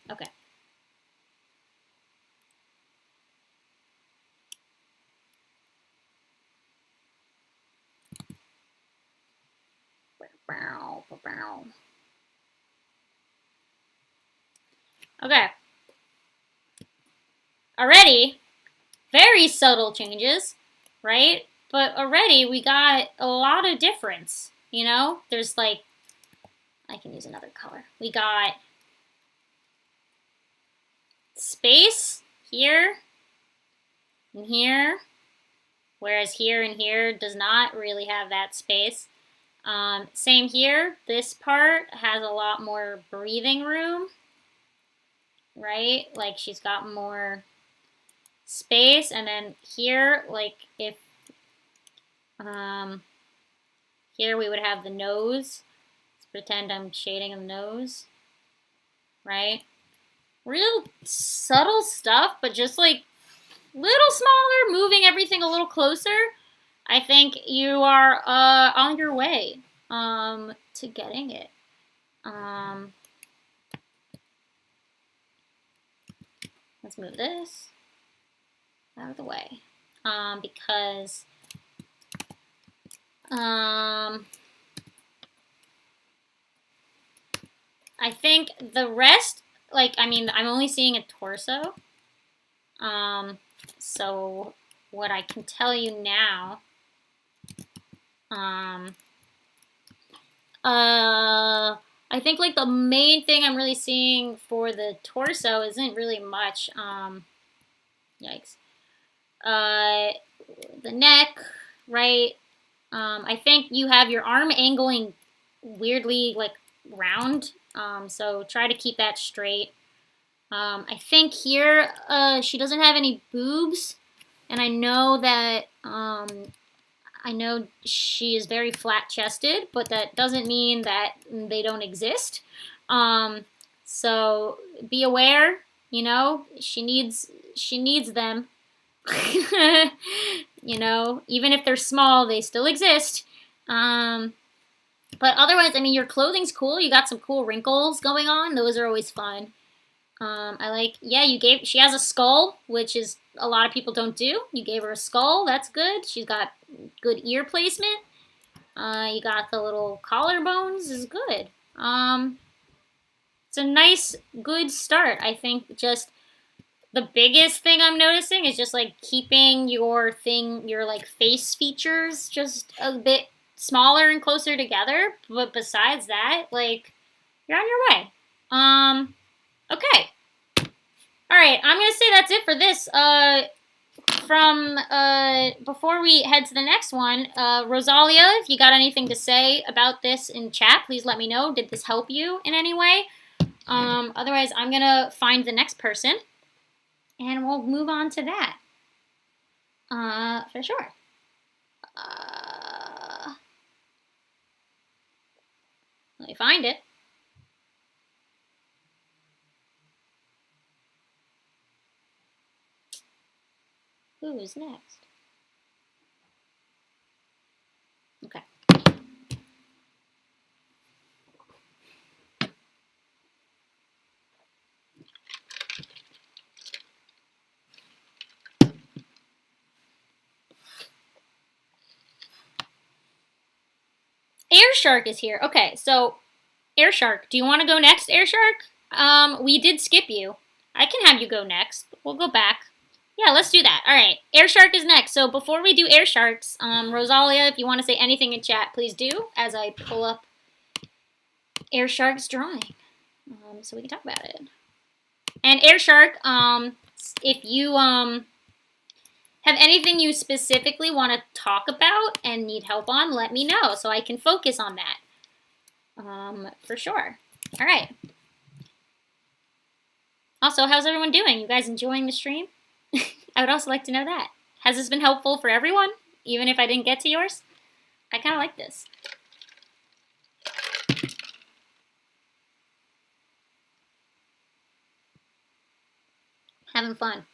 Okay. Okay. Already, very subtle changes, right? But already we got a lot of difference, you know? There's like, I can use another color. We got space here and here, whereas here and here does not really have that space. Same here, this part has a lot more breathing room, right? Like she's got more space, and then here, like if, here we would have the nose. Let's pretend I'm shading the nose, right? Real subtle stuff, but just like little smaller, moving everything a little closer. I think you are on your way to getting it. Let's move this out of the way because I think the rest, like, I mean, I'm only seeing a torso. So what I can tell you now, I think like the main thing I'm really seeing for the torso isn't really much. Yikes. The neck, right? I think you have your arm angling weirdly like round. So try to keep that straight. I think here she doesn't have any boobs, and I know that I know she is very flat-chested, but that doesn't mean that they don't exist. So be aware, you know, she needs them. You know, even if they're small, they still exist. But otherwise, I mean, your clothing's cool. You got some cool wrinkles going on. Those are always fun. I like, yeah, she has a skull, which is a lot of people don't do. You gave her a skull. That's good. She's got good ear placement. You got the little collarbones is good. It's a nice, good start. I think just the biggest thing I'm noticing is just like keeping your like face features just a bit smaller and closer together. But besides that, like, you're on your way. Okay. All right, I'm going to say that's it for this. Before we head to the next one, Rosalia, if you got anything to say about this in chat, please let me know. Did this help you in any way? Otherwise, I'm going to find the next person, and we'll move on to that. For sure. Let me find it. Who's next? Okay. Air Shark is here. Okay, so Air Shark, do you want to go next, Air Shark? We did skip you. I can have you go next. We'll go back. Yeah, let's do that. All right, Air Shark is next. So before we do Air Sharks, Rosalia, if you want to say anything in chat, please do as I pull up Air Shark's drawing, so we can talk about it. And Air Shark, if you have anything you specifically want to talk about and need help on, let me know so I can focus on that. For sure. All right. Also, how's everyone doing? You guys enjoying the stream? I would also like to know that. Has this been helpful for everyone, even if I didn't get to yours? I kind of like this. Having fun.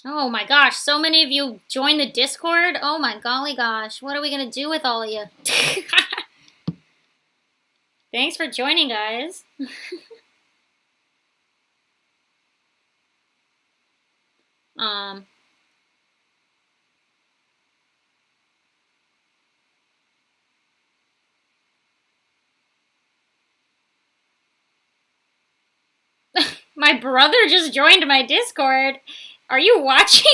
Oh my gosh, so many of you joined the Discord. Oh my golly gosh, what are we gonna do with all of you? Thanks for joining, guys. My brother just joined my Discord. Are you watching?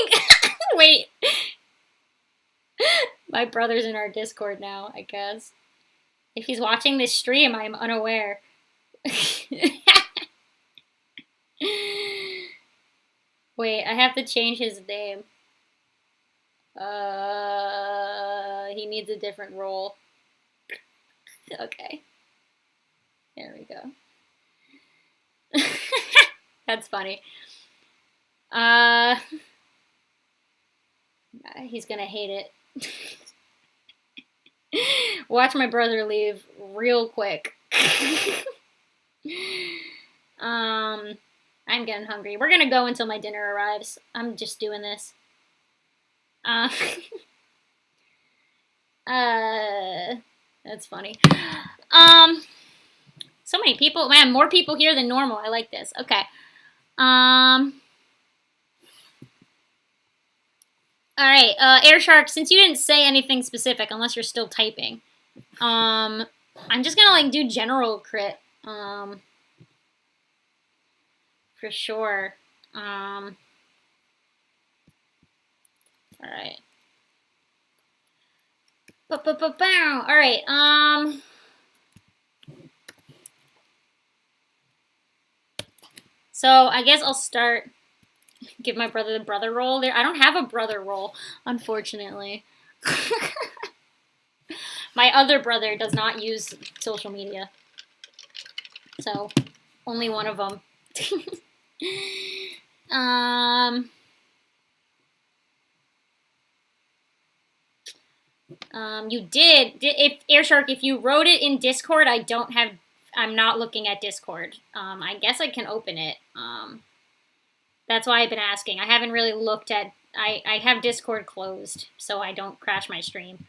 Wait. My brother's in our Discord now, I guess. If he's watching this stream, I'm unaware. Wait, I have to change his name. He needs a different role. Okay. There we go. That's funny. He's gonna hate it. Watch my brother leave real quick. I'm getting hungry. We're gonna go until my dinner arrives. I'm just doing this. That's funny. So many people. Man, more people here than normal. I like this. Okay. All right, Air Shark, since you didn't say anything specific, unless you're still typing, I'm just gonna, like, do general crit, for sure. All right. All right, so I guess I'll start... Give my brother the brother role there. I don't have a brother role, unfortunately. My other brother does not use social media. So, only one of them. You did. If Air Shark, if you wrote it in Discord, I'm not looking at Discord. I guess I can open it. That's why I've been asking. I haven't really looked at... I have Discord closed, so I don't crash my stream.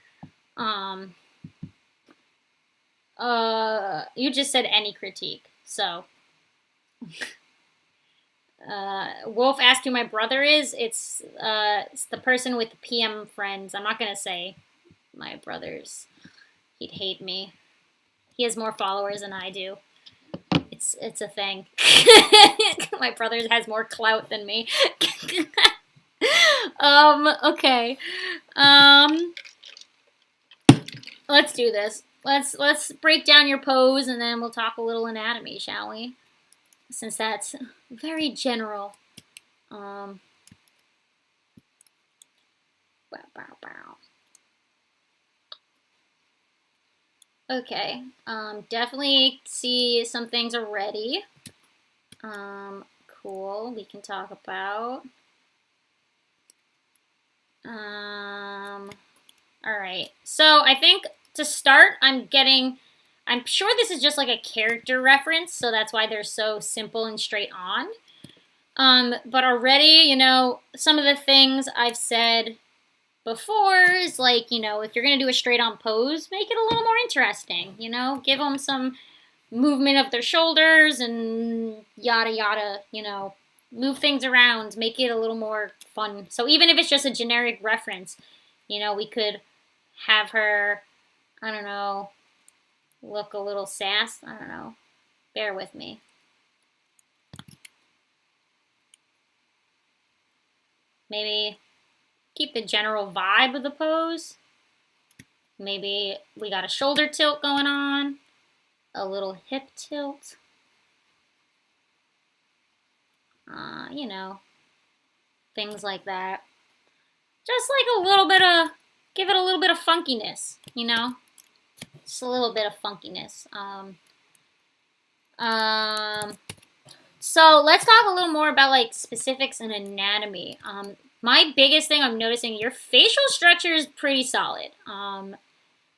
You just said any critique, so... Wolf asked who my brother is. It's the person with the PM friends. I'm not gonna say my brother's. He'd hate me. He has more followers than I do. It's a thing. My brother has more clout than me. Okay. Let's do this. Let's break down your pose and then we'll talk a little anatomy, shall we? Since that's very general. Bow, bow, bow. Okay, definitely see some things already. Cool, we can talk about. Alright, so I think to start, I'm sure this is just like a character reference, so that's why they're so simple and straight on. But already, you know, some of the things I've said before is like, you know, if you're going to do a straight on pose, make it a little more interesting, you know, give them some movement of their shoulders and yada yada, you know, move things around, make it a little more fun. So even if it's just a generic reference, you know, we could have her, I don't know, look a little sass. I don't know. Bear with me. Maybe keep the general vibe of the pose. Maybe we got a shoulder tilt going on, a little hip tilt. You know, things like that. Just like a little bit of, give it a little bit of funkiness, you know? Just a little bit of funkiness. So let's talk a little more about like specifics and anatomy. My biggest thing I'm noticing, your facial structure is pretty solid.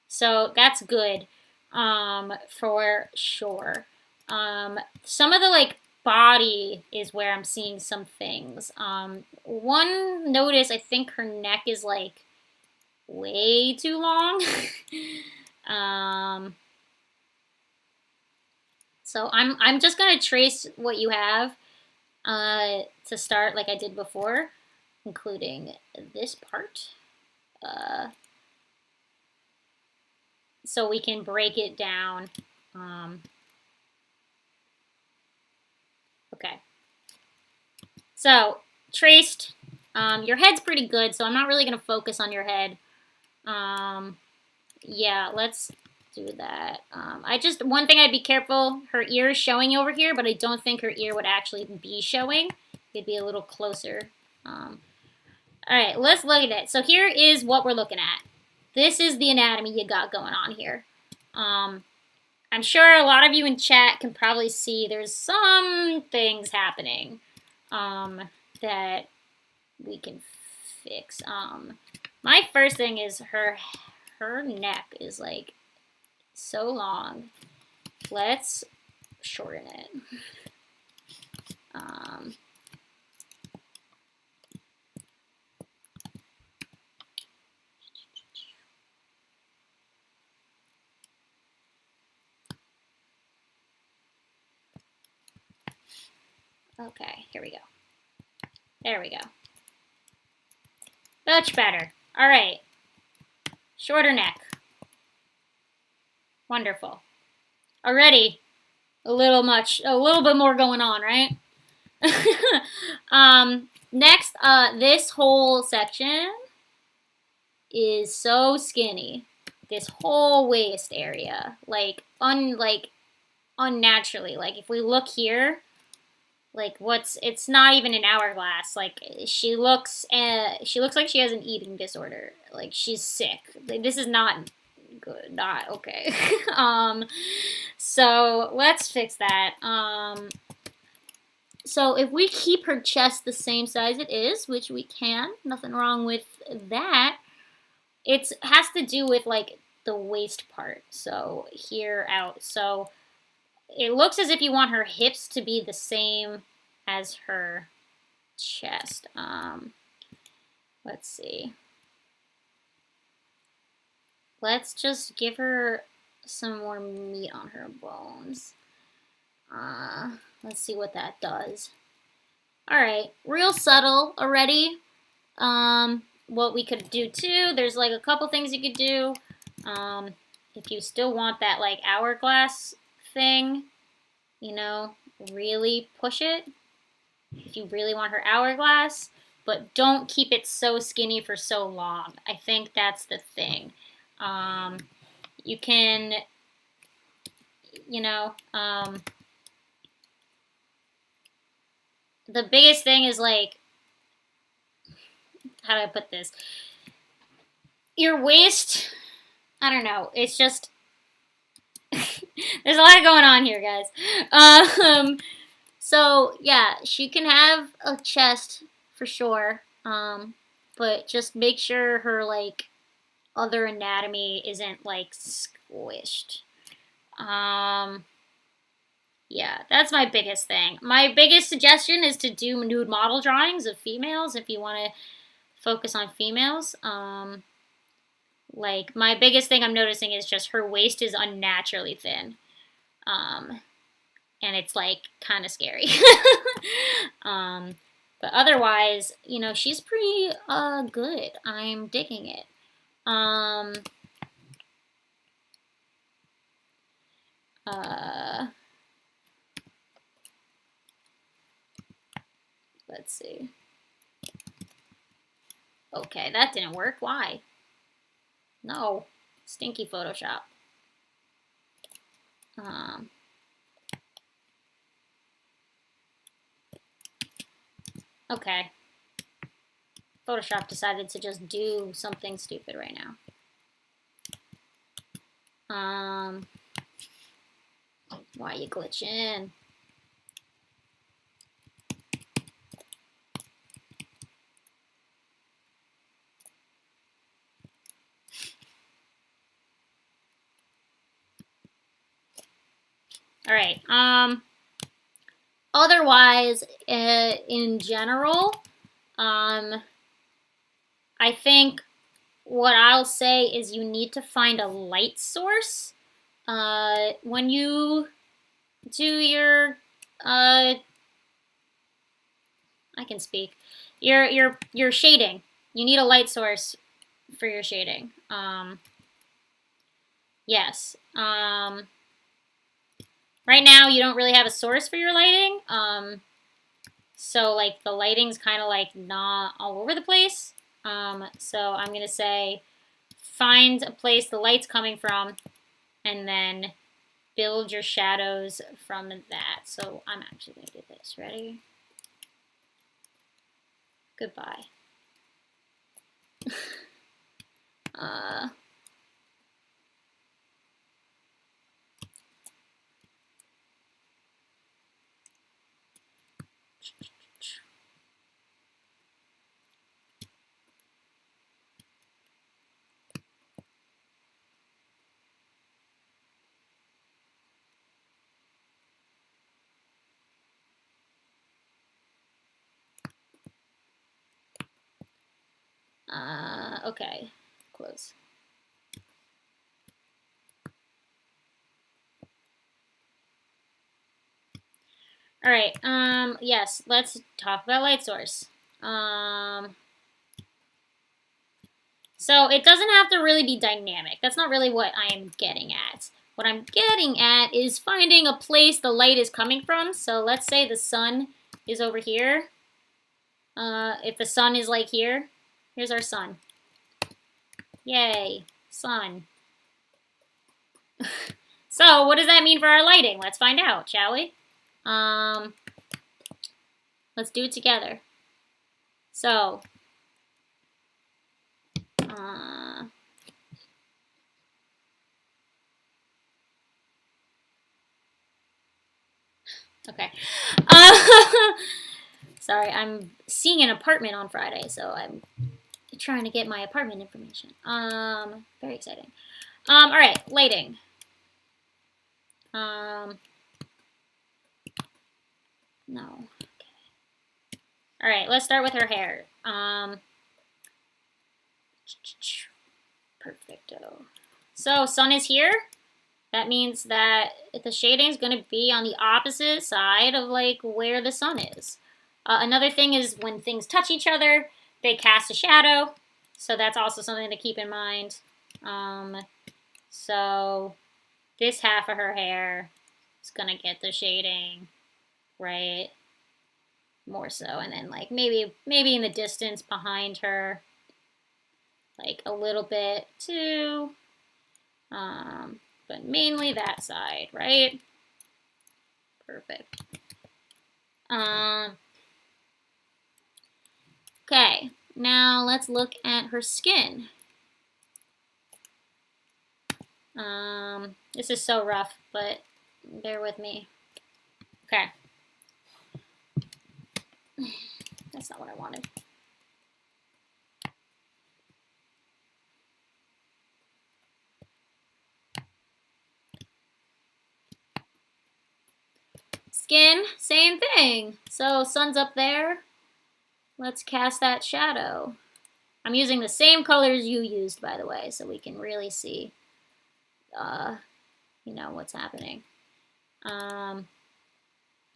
So that's good, for sure. Some of the like body is where I'm seeing some things. One notice, I think her neck is like way too long. So I'm just gonna trace what you have to start like I did before, including this part. So we can break it down. Okay. So traced. Your head's pretty good, so I'm not really gonna focus on your head. Yeah, let's do that. One thing I'd be careful, her ear is showing over here, but I don't think her ear would actually be showing. It'd be a little closer. All right, let's look at it. So here is what we're looking at. This is the anatomy you got going on here. I'm sure a lot of you in chat can probably see there's some things happening that we can fix. My first thing is her neck is like so long. Let's shorten it. Okay, here we go. There we go. Much better. All right. Shorter neck. Wonderful. Already a little bit more going on, right? Next, this whole section is so skinny. This whole waist area, like unnaturally. Like if we look here, like it's not even an hourglass. Like she looks like she has an eating disorder. Like she's sick. Like, this is not good, not okay. So let's fix that. So if we keep her chest the same size it is, which we can, nothing wrong with that. It has to do with like the waist part. So here out. So it looks as if you want her hips to be the same as her chest. Let's see. Let's just give her some more meat on her bones. Let's see what that does. All right, real subtle already. What we could do too, there's like a couple things you could do. If you still want that like hourglass thing, you know, really push it. If you really want her hourglass, but don't keep it so skinny for so long. I think that's the thing. You can, you know, the biggest thing is like, how do I put this? Your waist, I don't know, it's just, there's a lot going on here, guys. So yeah, she can have a chest for sure, but just make sure her like other anatomy isn't like squished. Yeah, that's my biggest thing. My biggest suggestion is to do nude model drawings of females if you want to focus on females. Like my biggest thing I'm noticing is just her waist is unnaturally thin. And it's like kind of scary. But otherwise, you know, she's pretty good. I'm digging it. Um, uh, let's see. Okay, that didn't work. Why? No. Stinky Photoshop. Okay. Photoshop decided to just do something stupid right now. Why are you glitching? All right. Otherwise, in general, I think what I'll say is you need to find a light source. When you do your, I can speak, your shading, you need a light source for your shading. Yes. Right now, you don't really have a source for your lighting. So like the lighting's kind of like not all over the place. So I'm gonna say find a place the light's coming from, and then build your shadows from that. So I'm actually gonna do this. Ready? Goodbye. Okay, close. All right, yes, let's talk about light source. So it doesn't have to really be dynamic. That's not really what I am getting at. What I'm getting at is finding a place the light is coming from. So let's say the sun is over here. If the sun is like here, here's our sun. Yay, sun. So what does that mean for our lighting? Let's find out, shall we? Let's do it together. So, okay. Sorry, I'm seeing an apartment on Friday, so I'm trying to get my apartment information. Very exciting. All right, lighting. No. Okay. All right, let's start with her hair. Perfecto. So sun is here. That means that the shading is going to be on the opposite side of like where the sun is. Another thing is when things touch each other, they cast a shadow. So that's also something to keep in mind. So this half of her hair is going to get the shading, right? More so. And then like maybe in the distance behind her, like a little bit too. But mainly that side, right? Perfect. Okay, now let's look at her skin. This is so rough, but bear with me. Okay. That's not what I wanted. Skin, same thing. So sun's up there. Let's cast that shadow. I'm using the same colors you used, by the way, so we can really see, you know, what's happening.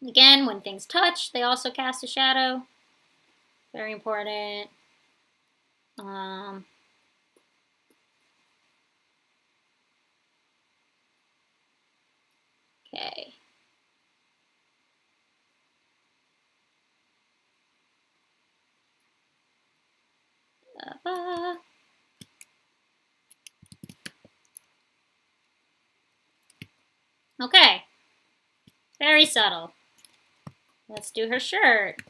Again, when things touch, they also cast a shadow. Very important. Okay. Very subtle. Let's do her shirt.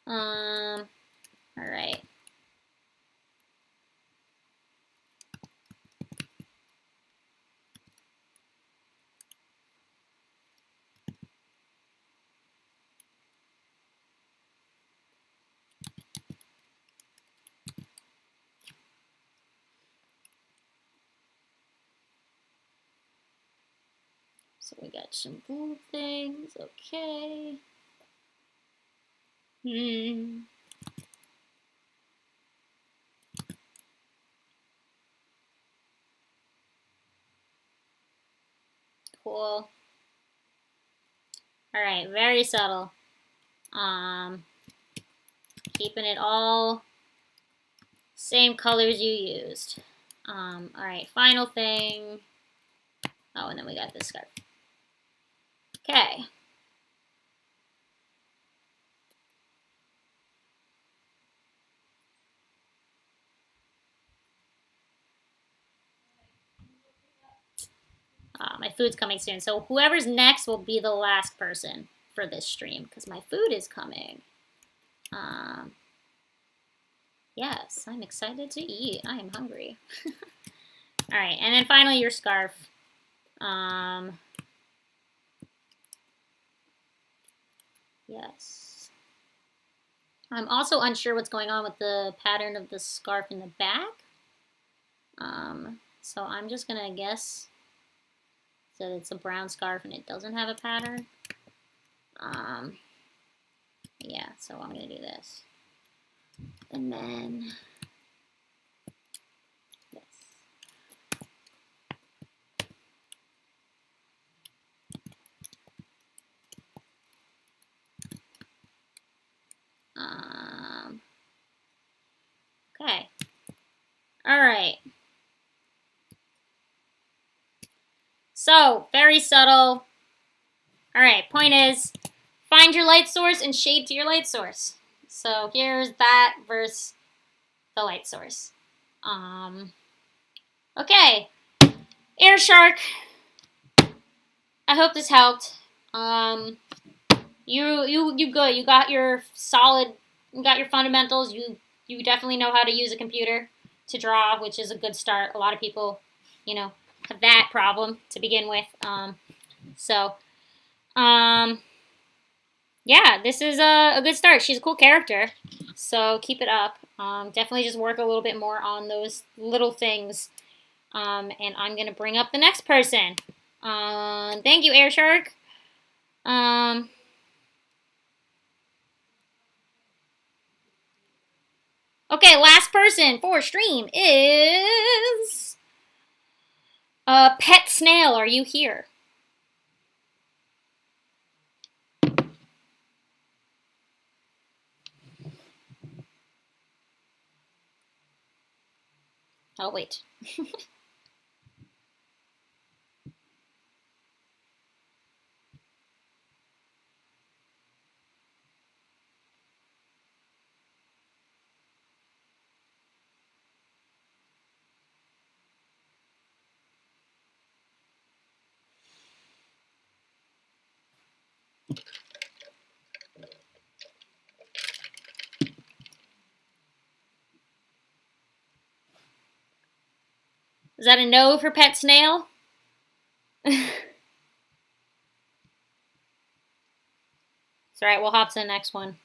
All right. So we got some blue things. Okay. Cool. All right, very subtle. Keeping it all same colors you used. All right, final thing. Oh, and then we got this scarf. Okay. My food's coming soon. So whoever's next will be the last person for this stream because my food is coming. Yes, I'm excited to eat. I am hungry. All right, and then finally your scarf. Yes. I'm also unsure what's going on with the pattern of the scarf in the back. So I'm just gonna guess that it's a brown scarf and it doesn't have a pattern. Yeah, so I'm gonna do this. And then this. Okay. All right. So, very subtle. All right, point is, find your light source and shade to your light source. So here's that versus the light source. Okay, Air Shark. I hope this helped. You good. You got your solid. You got your fundamentals. You definitely know how to use a computer to draw, which is a good start. A lot of people, have that problem to begin with. Yeah, this is a good start. She's a cool character, so keep it up. Definitely just work a little bit more on those little things. And I'm going to bring up the next person. Thank you, Air Shark. Okay, last person for stream is... Pet Snail, are you here? Oh, wait. Is that a no for Pet Snail? It's alright, we'll hop to the next one.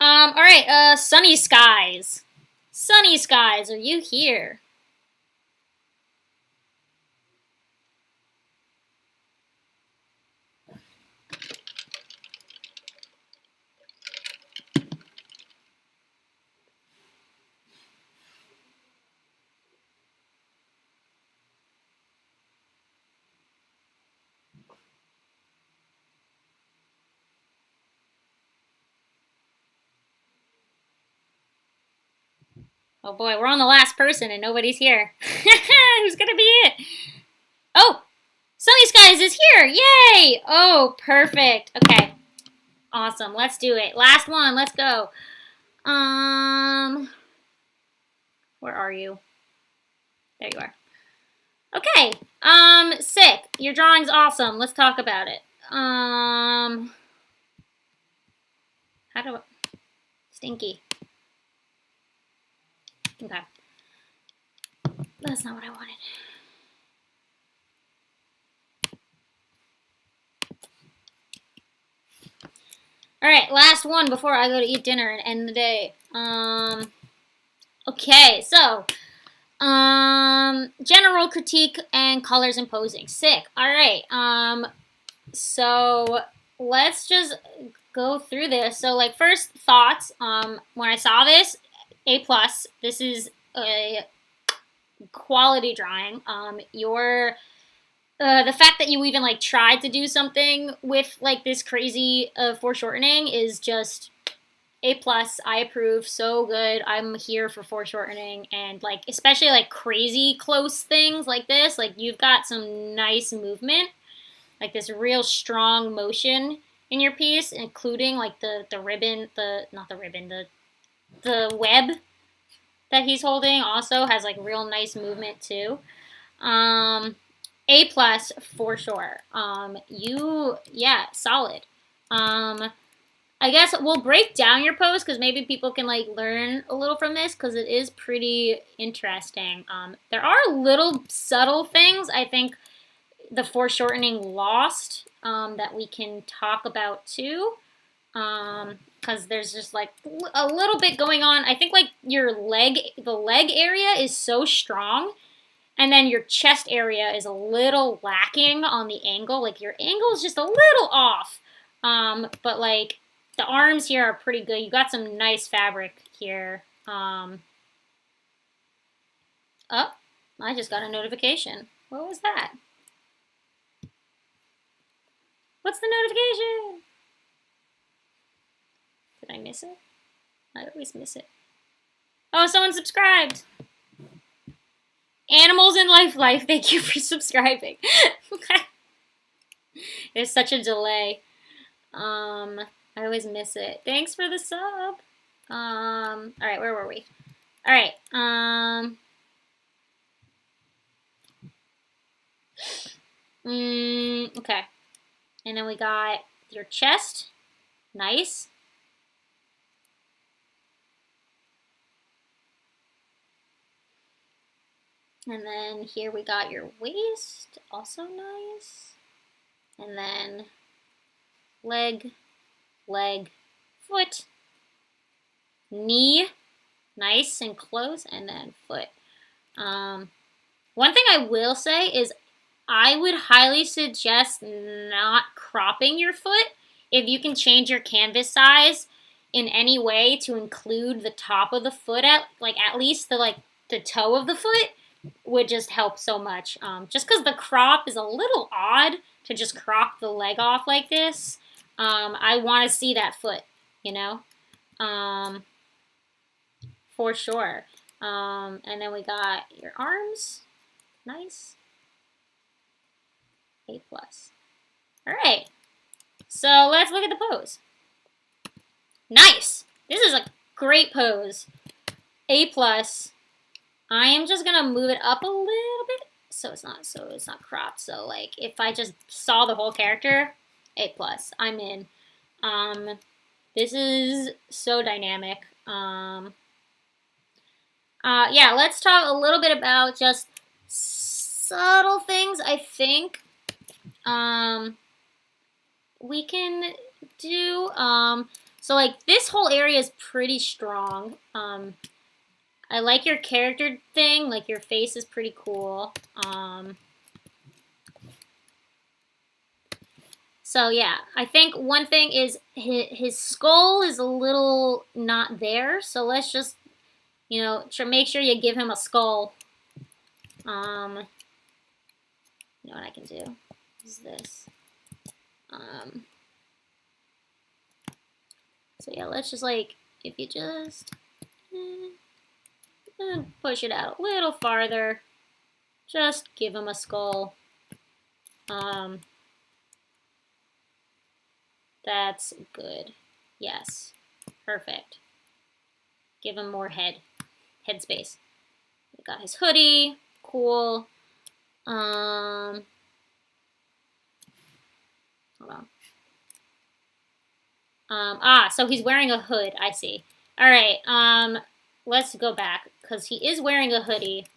Alright, Sunny Skies. Sunny Skies, are you here? Oh boy, we're on the last person and nobody's here. Who's gonna be it? Oh! Sunny Skies is here! Yay! Oh, perfect. Okay. Awesome. Let's do it. Last one. Let's go. Where are you? There you are. Okay, sick. Your drawing's awesome. Let's talk about it. How do I... Stinky. Okay. That's not what I wanted. Alright, last one before I go to eat dinner and end the day. Okay, so, general critique and colors and posing. Sick. Alright, so let's just go through this. So, like, first thoughts, when I saw this, A+, this is a quality drawing. The fact that you even like tried to do something with like this crazy foreshortening is just A+. I approve. So good. I'm here for foreshortening, and like especially like crazy close things like this. Like you've got some nice movement, like this real strong motion in your piece, including like the ribbon, the web that he's holding also has like real nice movement too. A+ for sure. Solid. I guess we'll break down your pose because maybe people can like learn a little from this because it is pretty interesting. There are little subtle things I think the foreshortening lost that we can talk about too. Because there's just like a little bit going on. I think like the leg area is so strong. And then your chest area is a little lacking on the angle. Like your angle is just a little off. But like the arms here are pretty good. You got some nice fabric here. Oh, I just got a notification. What was that? What's the notification? Did I miss it? I always miss it. Oh, someone subscribed. Animals in Life, thank you for subscribing. There's such a delay. I always miss it. Thanks for the sub. Alright, where were we? Alright, okay. And then we got your chest. Nice. And then here we got your waist, also nice. And then leg, foot, knee, nice and close, and then foot. One thing I will say is I would highly suggest not cropping your foot. If you can change your canvas size in any way to include the top of the foot at least the toe of the foot, would just help so much. Just because the crop is a little odd to just crop the leg off like this. I want to see that foot, you know, for sure. And then we got your arms, nice, A+. All right, so let's look at the pose. Nice. This is a great pose. A+. I am just gonna move it up a little bit so it's not cropped. So like if I just saw the whole character, A+. I'm in. This is so dynamic. Yeah, let's talk a little bit about just subtle things I think we can do. So like this whole area is pretty strong. I like your character thing, like your face is pretty cool. So yeah, I think one thing is his skull is a little not there, so let's just, you know, make sure you give him a skull. You know what I can do is this. So yeah, let's just like, if you just push it out a little farther, just give him a skull. That's good. Yes, perfect. Give him more head space. got his hoodie. Cool. Hold on. So he's wearing a hood. I see. All right. Let's go back because he is wearing a hoodie.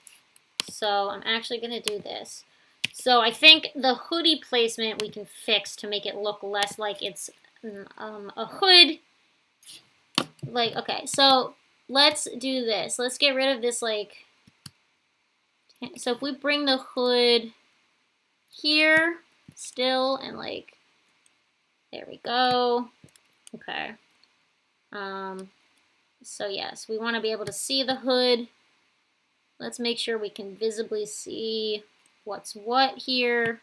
So I'm actually gonna do this. So I think the hoodie placement we can fix to make it look less like it's a hood. Like, okay, so let's do this. Let's get rid of this, like, so if we bring the hood here still and like, there we go. Okay. So yes, we want to be able to see the hood. Let's make sure we can visibly see what's what here.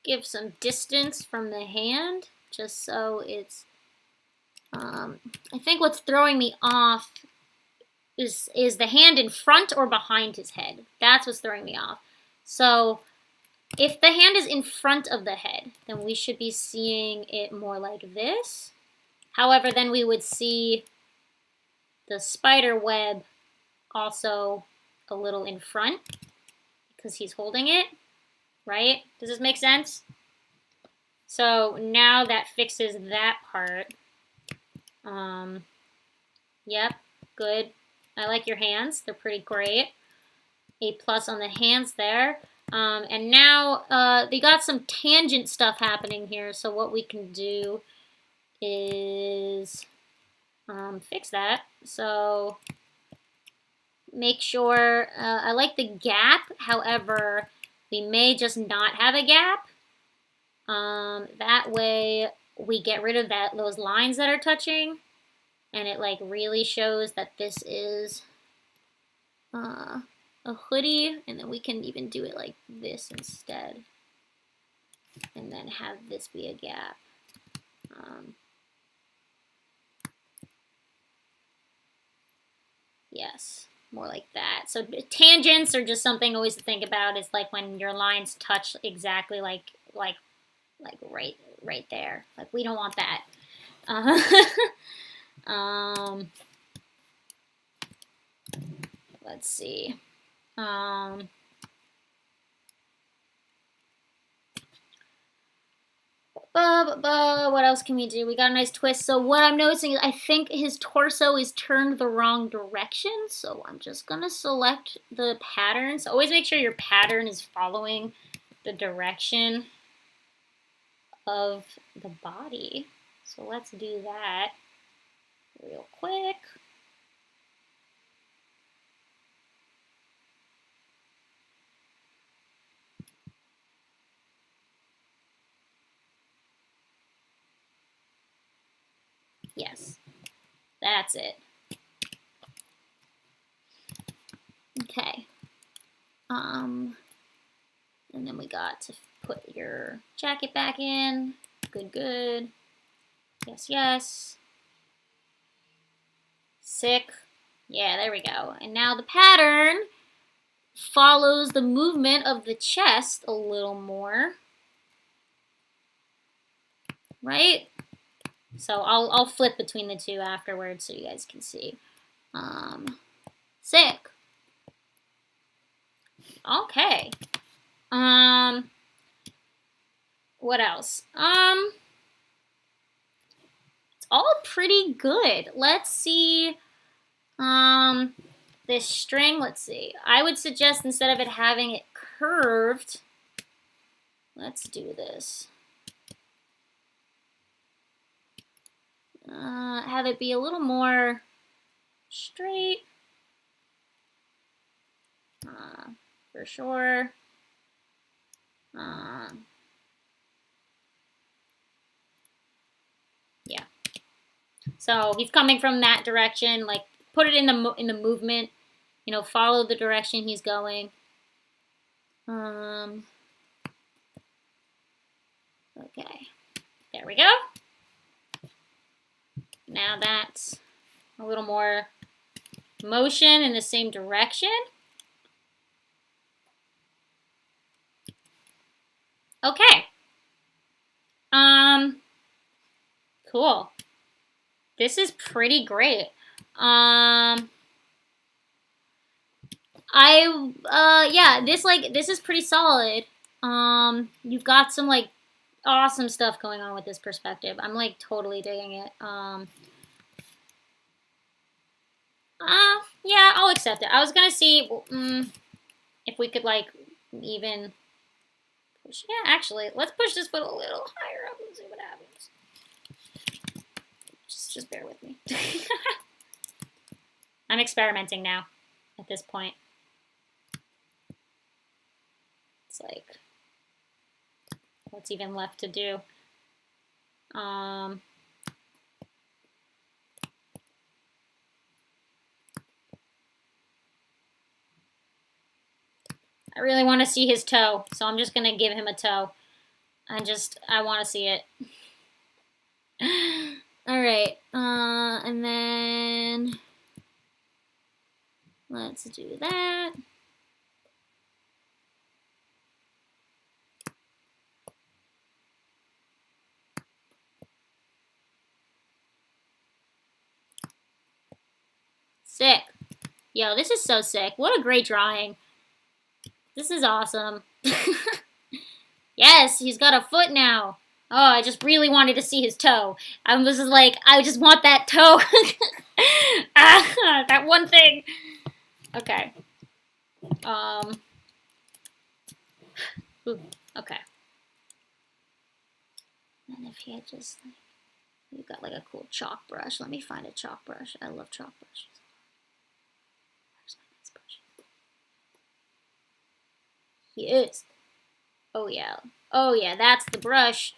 Give some distance from the hand, just so it's, I think what's throwing me off is the hand in front or behind his head. That's what's throwing me off. So if the hand is in front of the head, then we should be seeing it more like this. However, then we would see the spider web also a little in front because he's holding it, right? Does this make sense? So now that fixes that part. Yep, good. I like your hands. They're pretty great. A+ on the hands there. And now they got some tangent stuff happening here. So what we can do is fix that. So make sure, I like the gap. However, we may just not have a gap. That way we get rid of those lines that are touching. And it like really shows that this is a hoodie, and then we can even do it like this instead. And then have this be a gap. Yes, more like that. So tangents are just something always to think about. Is like when your lines touch exactly like right there. Like we don't want that. Let's see. What else can we do? We got a nice twist. So what I'm noticing is I think his torso is turned the wrong direction. So I'm just gonna select the pattern. So always make sure your pattern is following the direction of the body. So let's do that real quick. Yes, that's it. Okay. And then we got to put your jacket back in. Good, good. Yes, yes. Sick. Yeah, there we go. And now the pattern follows the movement of the chest a little more. Right? So I'll flip between the two afterwards so you guys can see. Sick. Okay. What else? It's all pretty good. Let's see. This string, let's see. I would suggest instead of it having it curved, let's do this. Have it be a little more straight. For sure. Yeah. So he's coming from that direction. Like put it in the movement. You know, follow the direction he's going. Okay. There we go. Now that's a little more motion in the same direction. Okay. Cool. This is pretty great. Yeah, this is pretty solid. You've got some like awesome stuff going on with this perspective. I'm like totally digging it. Yeah, I'll accept it. I was gonna see if we could like even push. Yeah, actually, let's push this foot a little higher up and see what happens. Just bear with me. I'm experimenting now at this point. It's like, what's even left to do? I really want to see his toe, so I'm just gonna give him a toe. I want to see it. All right, and then let's do that. Sick. Yo, this is so sick. What a great drawing. This is awesome. Yes, he's got a foot now. Oh, I just really wanted to see his toe. I was just like, I just want that toe. That one thing. Okay. Ooh, okay. And if he had just, like, you got like a cool chalk brush. Let me find a chalk brush. I love chalk brushes. Where's my nice brush? He is. Oh yeah. Oh yeah, that's the brush.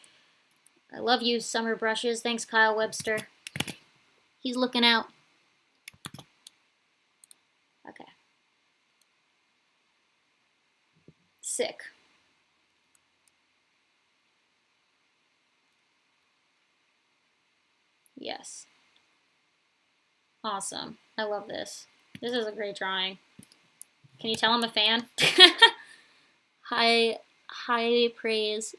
I love you, summer brushes. Thanks, Kyle Webster. He's looking out. Okay. Sick. Yes. Awesome. I love this. This is a great drawing. Can you tell I'm a fan? High praise.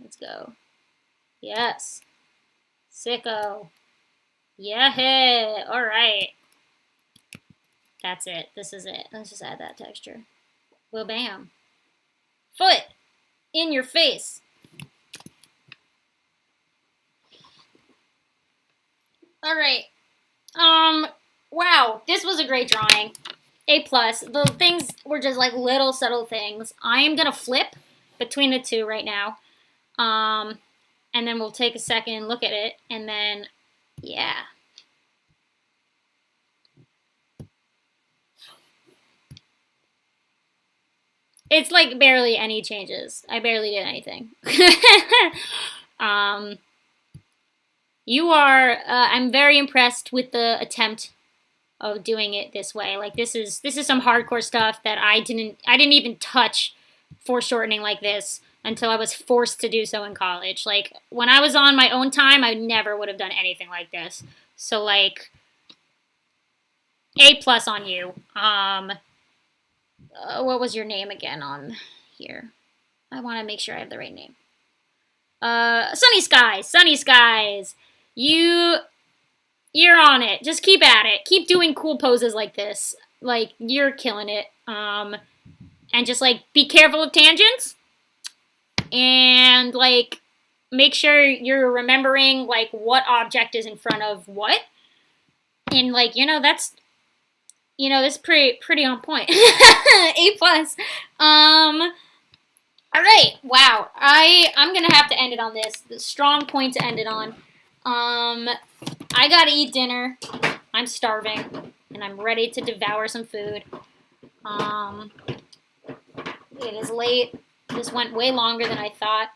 Let's go. Yes. Sicko. Yeah. All right. That's it. This is it. Let's just add that texture. Well, bam. Foot in your face. All right. Wow. This was a great drawing. A+. The things were just like little subtle things. I am gonna flip between the two right now. And then we'll take a second, look at it, and then, yeah. It's like barely any changes. I barely did anything. I'm very impressed with the attempt of doing it this way. Like this is some hardcore stuff that I didn't even touch foreshortening like this until I was forced to do so in college. Like when I was on my own time, I never would have done anything like this. So like A+ on you. What was your name again on here? I want to make sure I have the right name. Sunny Skies. You're on it. Just keep at it. Keep doing cool poses like this. Like, you're killing it. And just, like, be careful of tangents. And, like, make sure you're remembering, like, what object is in front of what. And, like, that's pretty on point. A+. All right. Wow. I'm going to have to end it on this. The strong point to end it on. I gotta eat dinner. I'm starving, and I'm ready to devour some food. It is late. This went way longer than I thought.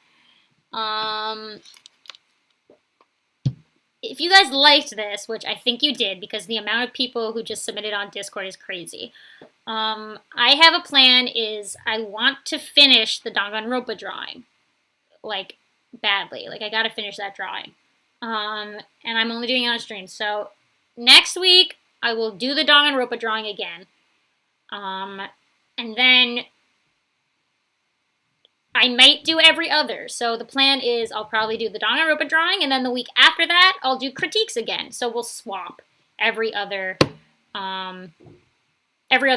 If you guys liked this, which I think you did, because the amount of people who just submitted on Discord is crazy. I have a plan is I want to finish the Danganronpa drawing. Like, badly. Like, I gotta finish that drawing. And I'm only doing it on stream. So next week I will do the Danganronpa drawing again. And then I might do every other. So the plan is I'll probably do the Danganronpa drawing, and then the week after that, I'll do critiques again. So we'll swap every other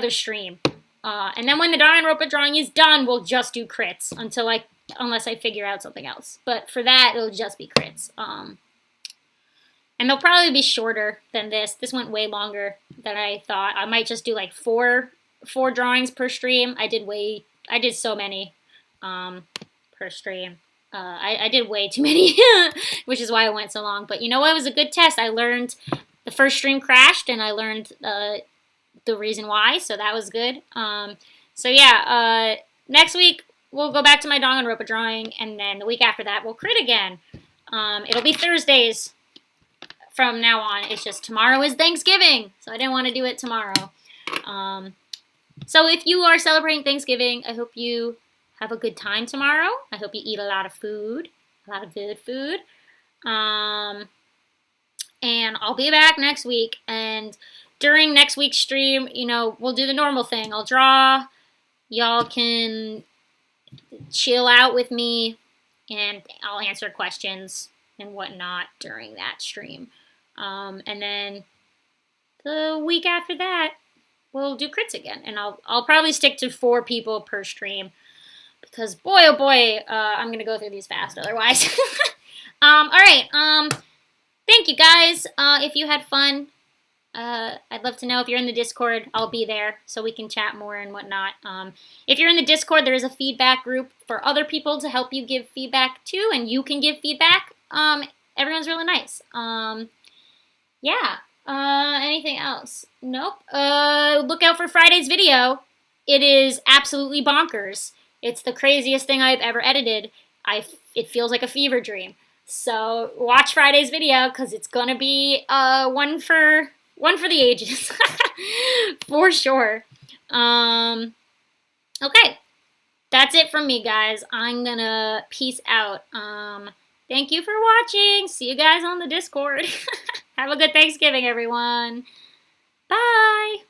stream. And then when the Danganronpa drawing is done, we'll just do crits unless I figure out something else. But for that, it'll just be crits. And they'll probably be shorter than this. This went way longer than I thought. I might just do like four drawings per stream. I did so many per stream. I did way too many, which is why it went so long. But you know what? It was a good test. I learned the first stream crashed, and I learned the reason why, so that was good. So yeah, next week we'll go back to my Danganronpa drawing, and then the week after that we'll crit again. It'll be Thursdays from now on. It's just tomorrow is Thanksgiving, so I didn't want to do it tomorrow. So if you are celebrating Thanksgiving, I hope you have a good time tomorrow. I hope you eat a lot of food, a lot of good food. And I'll be back next week, and during next week's stream, you know, we'll do the normal thing. I'll draw. Y'all can chill out with me, and I'll answer questions and whatnot during that stream. And then the week after that, we'll do crits again. And I'll probably stick to 4 people per stream, because boy, oh boy, I'm going to go through these fast otherwise. All right. Thank you, guys. If you had fun, I'd love to know. If you're in the Discord, I'll be there so we can chat more and whatnot. If you're in the Discord, there is a feedback group for other people to help you give feedback to, and you can give feedback. Everyone's really nice. Yeah. Anything else? Nope. Look out for Friday's video. It is absolutely bonkers. It's the craziest thing I've ever edited. It feels like a fever dream. So watch Friday's video, because it's gonna be one for the ages. For sure. Okay. That's it from me, guys. I'm gonna peace out. Thank you for watching. See you guys on the Discord. Have a good Thanksgiving, everyone. Bye.